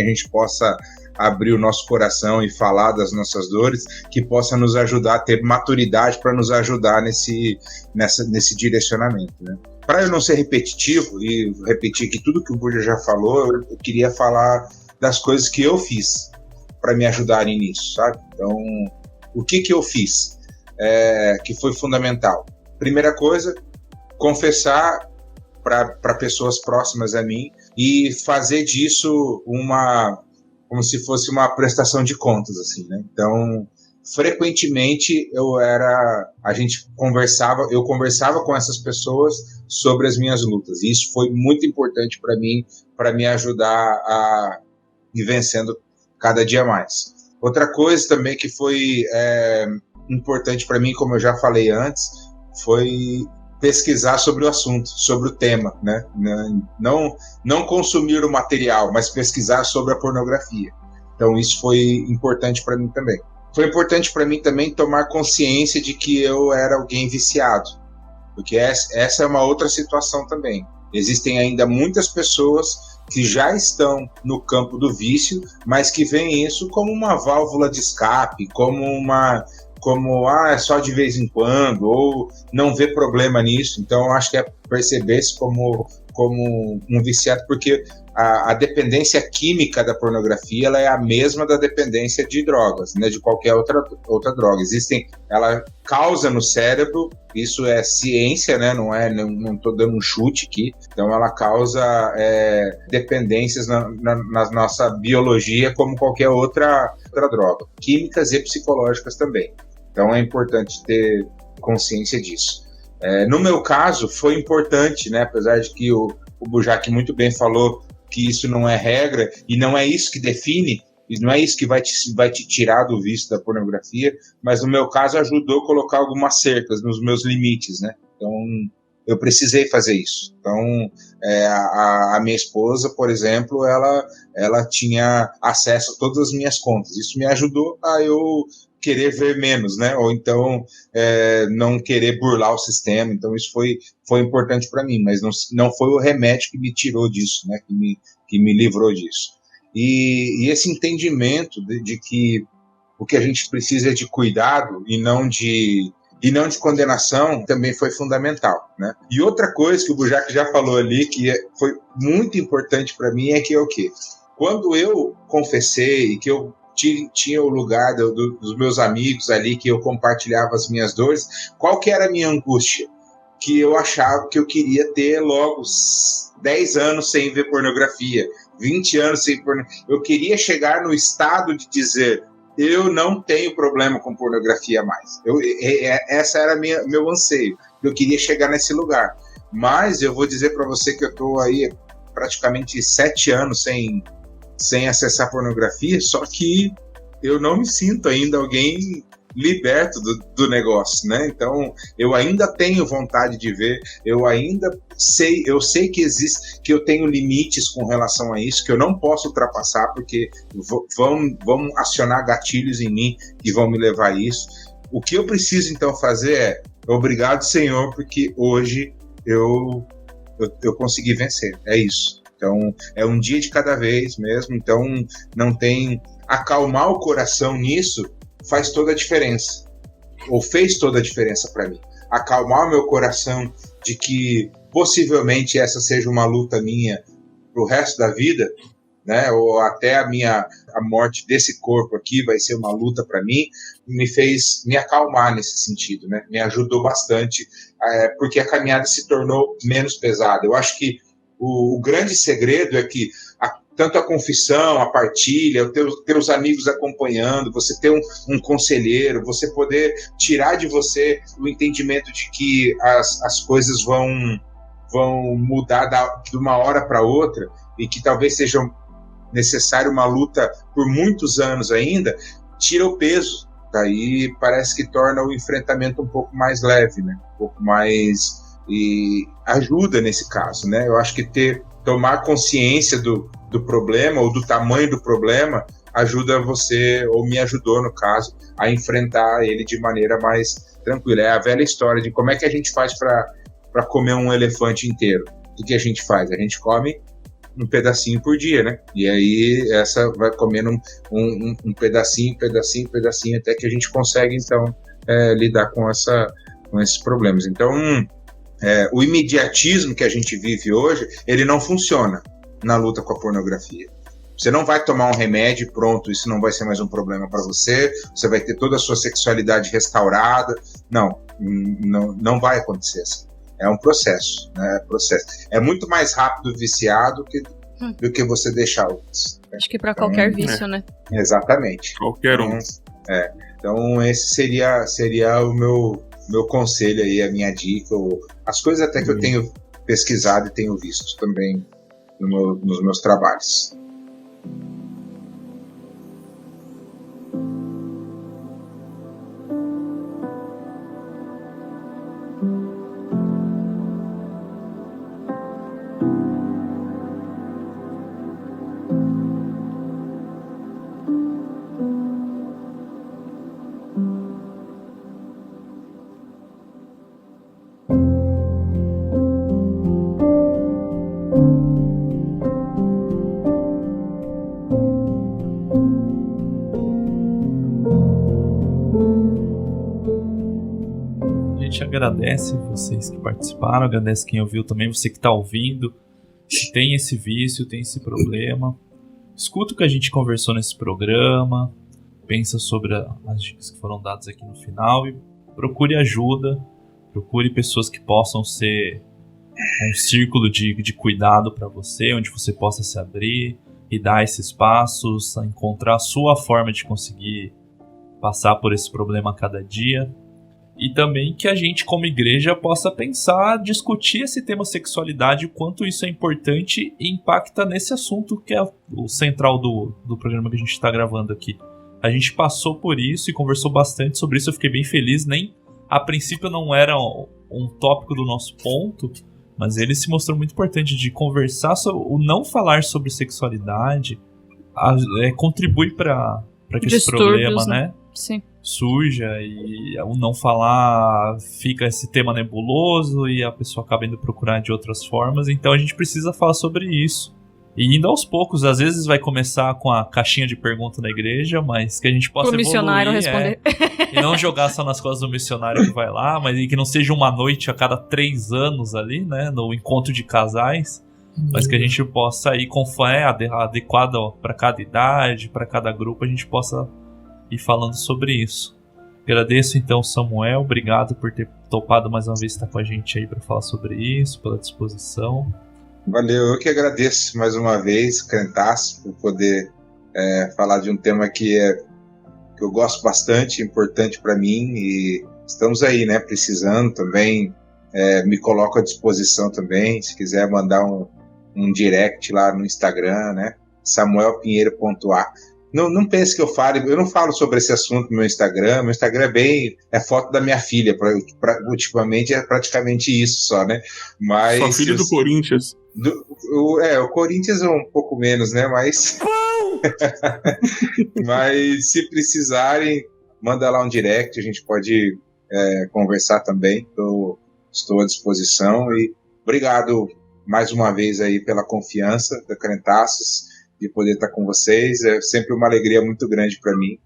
a gente possa abrir o nosso coração e falar das nossas dores, que possa nos ajudar a ter maturidade para nos ajudar nesse direcionamento, né? Para eu não ser repetitivo e repetir aqui tudo que o Burja já falou, eu queria falar das coisas que eu fiz para me ajudarem nisso, sabe? Então, o que eu fiz que foi fundamental? Primeira coisa, confessar para pessoas próximas a mim e fazer disso como se fosse uma prestação de contas, assim, né? Então, frequentemente eu conversava com essas pessoas sobre as minhas lutas. E isso foi muito importante para mim, para me ajudar a ir vencendo cada dia mais. Outra coisa também que foi importante para mim, como eu já falei antes, foi pesquisar sobre o assunto, sobre o tema, né? Não consumir o material, mas pesquisar sobre a pornografia. Então isso foi importante para mim também. Foi importante para mim também tomar consciência de que eu era alguém viciado, porque essa é uma outra situação também. Existem ainda muitas pessoas que já estão no campo do vício, mas que veem isso como uma válvula de escape, como é só de vez em quando, ou não vê problema nisso. Então eu acho que é perceber-se como um viciado, porque a dependência química da pornografia ela é a mesma da dependência de drogas, né, de qualquer outra droga. Ela causa no cérebro, isso é ciência, né, não estou dando um chute aqui, então ela causa dependências na nossa biologia como qualquer outra droga, químicas e psicológicas também. Então é importante ter consciência disso. No meu caso, foi importante, né, apesar de que o Bujac muito bem falou que isso não é regra e não é isso que define, e não é isso que vai te tirar do vício da pornografia, mas no meu caso ajudou a colocar algumas cercas nos meus limites, né? Então eu precisei fazer isso. Então a minha esposa, por exemplo, ela tinha acesso a todas as minhas contas. Isso me ajudou a eu querer ver menos, né? Ou então não querer burlar o sistema. Então isso foi importante para mim, mas não foi o remédio que me tirou disso, né? Que me livrou disso. E esse entendimento de que o que a gente precisa é de cuidado e não de condenação também foi fundamental, né? E outra coisa que o Bujac já falou ali, que foi muito importante para mim, é que é o quê? Quando eu confessei e que eu tinha o lugar dos meus amigos ali, que eu compartilhava as minhas dores, qual que era a minha angústia? Que eu achava que eu queria ter logo 10 anos sem ver pornografia, 20 anos sem pornografia. Eu queria chegar no estado de dizer, eu não tenho problema com pornografia mais. Essa era meu anseio. Eu queria chegar nesse lugar. Mas eu vou dizer para você que eu estou aí praticamente 7 anos sem acessar pornografia, só que eu não me sinto ainda alguém liberto do negócio, né? Então, eu ainda tenho vontade de ver, eu sei que existe, que eu tenho limites com relação a isso, que eu não posso ultrapassar, porque vão acionar gatilhos em mim que vão me levar a isso. O que eu preciso, então, fazer é, obrigado, Senhor, porque hoje eu consegui vencer, é isso. Então, é um dia de cada vez mesmo, então não tem... Acalmar o coração nisso faz toda a diferença, ou fez toda a diferença para mim. Acalmar o meu coração de que possivelmente essa seja uma luta minha pro resto da vida, né? Ou até a morte desse corpo aqui vai ser uma luta para mim, me fez me acalmar nesse sentido, né? Me ajudou bastante, porque a caminhada se tornou menos pesada. Eu acho que o grande segredo é que tanto a confissão, a partilha, ter os amigos acompanhando, você ter um conselheiro, você poder tirar de você o entendimento de que as coisas vão mudar de uma hora para outra e que talvez seja necessário uma luta por muitos anos ainda, tira o peso. Daí parece que torna o enfrentamento um pouco mais leve, né? Um pouco mais... E ajuda nesse caso, né? Eu acho que tomar consciência do problema ou do tamanho do problema ajuda você, ou me ajudou no caso, a enfrentar ele de maneira mais tranquila. É a velha história de como é que a gente faz para comer um elefante inteiro. O que a gente faz? A gente come um pedacinho por dia, né? E aí essa vai comendo um pedacinho, até que a gente consegue então lidar com esses problemas. Então o imediatismo que a gente vive hoje, ele não funciona na luta com a pornografia. Você não vai tomar um remédio e pronto, isso não vai ser mais um problema para você, você vai ter toda a sua sexualidade restaurada. Não vai acontecer assim. É um processo, né? É muito mais rápido viciado do que você deixar outros. Acho que para qualquer vício, né? Exatamente. Qualquer um. Então esse seria o meu conselho aí, a minha dica, ou as coisas até que eu tenho pesquisado e tenho visto também nos meus trabalhos. Agradece vocês que participaram, agradece quem ouviu também, você que está ouvindo. tem esse vício, tem esse problema. Escuta o que a gente conversou nesse programa, pensa sobre as dicas que foram dadas aqui no final e procure ajuda, procure pessoas que possam ser um círculo de cuidado para você, onde você possa se abrir e dar esses passos, encontrar a sua forma de conseguir passar por esse problema a cada dia. E também que a gente, como igreja, possa pensar, discutir esse tema sexualidade, o quanto isso é importante e impacta nesse assunto que é o central do programa que a gente está gravando aqui. A gente passou por isso e conversou bastante sobre isso, eu fiquei bem feliz. Nem a princípio não era um tópico do nosso ponto, mas ele se mostrou muito importante de conversar sobre o não falar sobre sexualidade, contribui para que esse problema, né? Sim. Surja, e o não falar fica esse tema nebuloso e a pessoa acaba indo procurar de outras formas. Então a gente precisa falar sobre isso. E indo aos poucos, às vezes vai começar com a caixinha de pergunta na igreja, mas que a gente possa evoluir. O missionário responder. E não jogar só nas costas do missionário que vai lá, mas que não seja uma noite a cada 3 anos ali, né, no encontro de casais, mas que a gente possa ir conforme adequado para cada idade, para cada grupo, a gente possa ir falando sobre isso. Agradeço então, Samuel, obrigado por ter topado mais uma vez estar com a gente aí para falar sobre isso, pela disposição. Valeu, eu que agradeço mais uma vez, Crentaço, por poder falar de um tema que eu gosto bastante, importante para mim, e estamos aí, né, precisando também, me coloco à disposição também, se quiser mandar um direct lá no Instagram, né, samuelpinheiro.a. Não pense que eu não falo sobre esse assunto no meu Instagram é foto da minha filha, ultimamente é praticamente isso só, né? Mas sua filha do Corinthians. O Corinthians é um pouco menos, né? Mas mas se precisarem, manda lá um direct, a gente pode conversar também, estou à disposição e obrigado mais uma vez aí pela confiança da Crentaços, de poder estar com vocês, é sempre uma alegria muito grande para mim.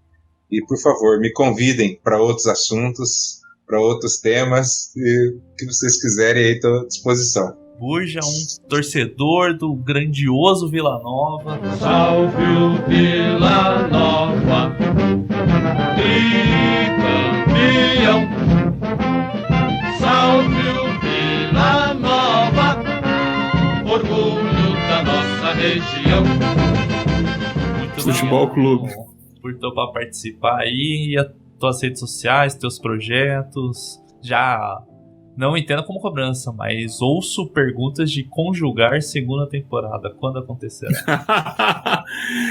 E, por favor, me convidem para outros assuntos, para outros temas, e o que vocês quiserem aí, estou à disposição. Burja, um torcedor do grandioso Vila Nova. Salve o Vila Nova, tricampeão. Salve o Vila Nova, orgulho da nossa região. Futebol Clube. Por topar participar aí, e as tuas redes sociais, teus projetos. Já não entendo como cobrança, mas ouço perguntas de conjugar segunda temporada. Quando acontecerá?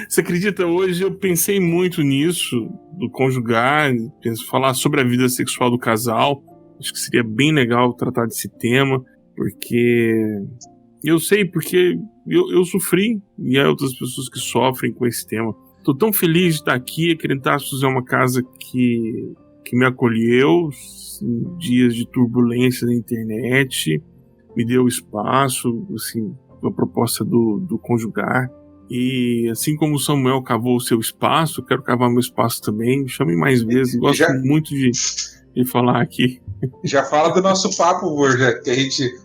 Você acredita? Hoje eu pensei muito nisso, do conjugar, penso falar sobre a vida sexual do casal. Acho que seria bem legal tratar desse tema, porque eu sei, porque eu sofri, e há outras pessoas que sofrem com esse tema. Estou tão feliz de estar aqui. A Crentaços é uma casa que me acolheu em dias de turbulência na internet, me deu espaço, assim, a proposta do conjugar. E assim como o Samuel cavou o seu espaço, eu quero cavar meu espaço também. Me chame mais vezes, gosto muito de falar aqui. Já fala do nosso papo, Burja,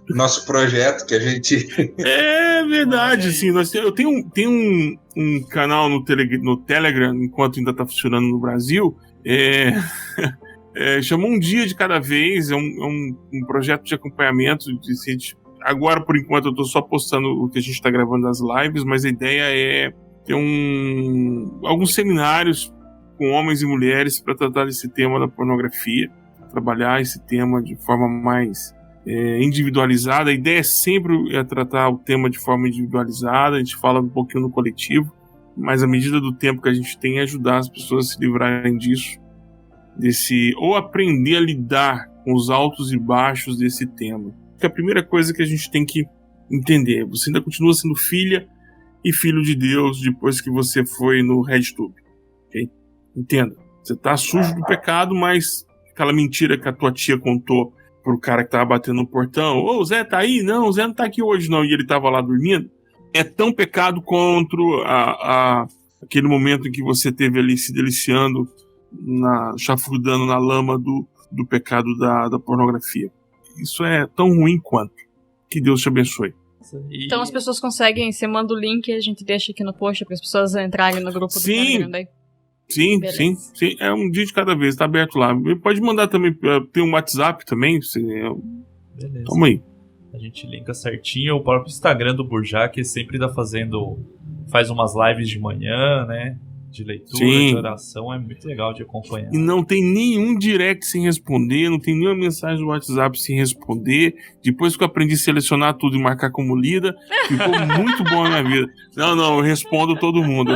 do nosso projeto, que a gente... É verdade, sim. Eu tenho um canal no Telegram, enquanto ainda está funcionando no Brasil, chamou Um Dia de Cada Vez, é um projeto de acompanhamento. Agora, por enquanto, eu estou só postando o que a gente está gravando das lives, mas a ideia é ter alguns seminários com homens e mulheres para tratar desse tema da pornografia, trabalhar esse tema de forma mais individualizada. A ideia é sempre tratar o tema de forma individualizada, a gente fala um pouquinho no coletivo, mas à medida do tempo que a gente tem, ajudar as pessoas a se livrarem disso, ou aprender a lidar com os altos e baixos desse tema. A primeira coisa que a gente tem que entender, você ainda continua sendo filha e filho de Deus depois que você foi no RedTube, ok? Entenda, você está sujo do pecado, mas aquela mentira que a tua tia contou pro cara que tava batendo no portão, o Zé tá aí? Não, o Zé não tá aqui hoje não, e ele tava lá dormindo, é tão pecado contra aquele momento em que você teve ali se deliciando, chafurdando na lama do pecado da pornografia. Isso é tão ruim quanto. Que Deus te abençoe. Então as pessoas conseguem, você manda o link e a gente deixa aqui no post para as pessoas entrarem no grupo do Telegram daí. Sim. É um dia de cada vez, tá aberto lá. Pode mandar também, tem um WhatsApp também. Beleza. Toma aí. A gente linka certinho. O próprio Instagram do Burjac sempre faz umas lives de manhã, né? De leitura, de oração, é muito legal de acompanhar. E não tem nenhum direct sem responder, não tem nenhuma mensagem do WhatsApp sem responder. Depois que eu aprendi a selecionar tudo e marcar como lida, ficou muito bom na minha vida. Não, eu respondo todo mundo.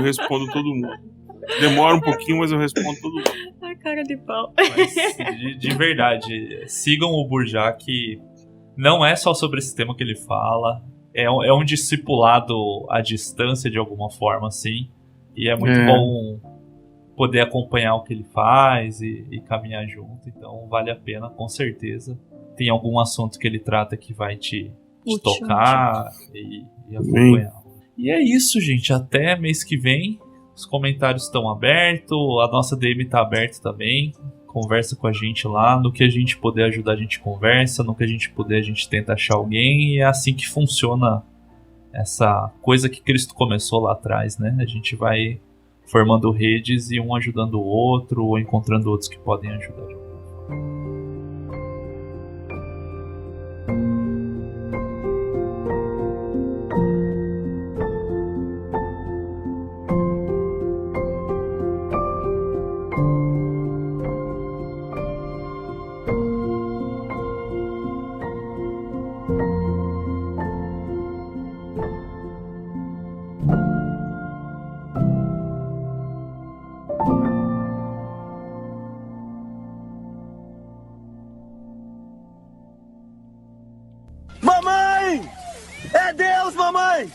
Demora um pouquinho, mas eu respondo todo mundo. Ai, cara de pau. Mas, de verdade, sigam o Burjac. Não é só sobre esse tema que ele fala. É um discipulado à distância, de alguma forma, assim. E é muito bom poder acompanhar o que ele faz e caminhar junto. Então vale a pena, com certeza. Tem algum assunto que ele trata que vai te tocar e acompanhar. E é isso, gente. Até mês que vem. Os comentários estão abertos. A nossa DM está aberta também. Conversa com a gente lá. No que a gente puder ajudar, a gente conversa. No que a gente puder, a gente tenta achar alguém. E é assim que funciona essa coisa que Cristo começou lá atrás, né? A gente vai formando redes e um ajudando o outro, ou encontrando outros que podem ajudar. Mamãe! É Deus, mamãe!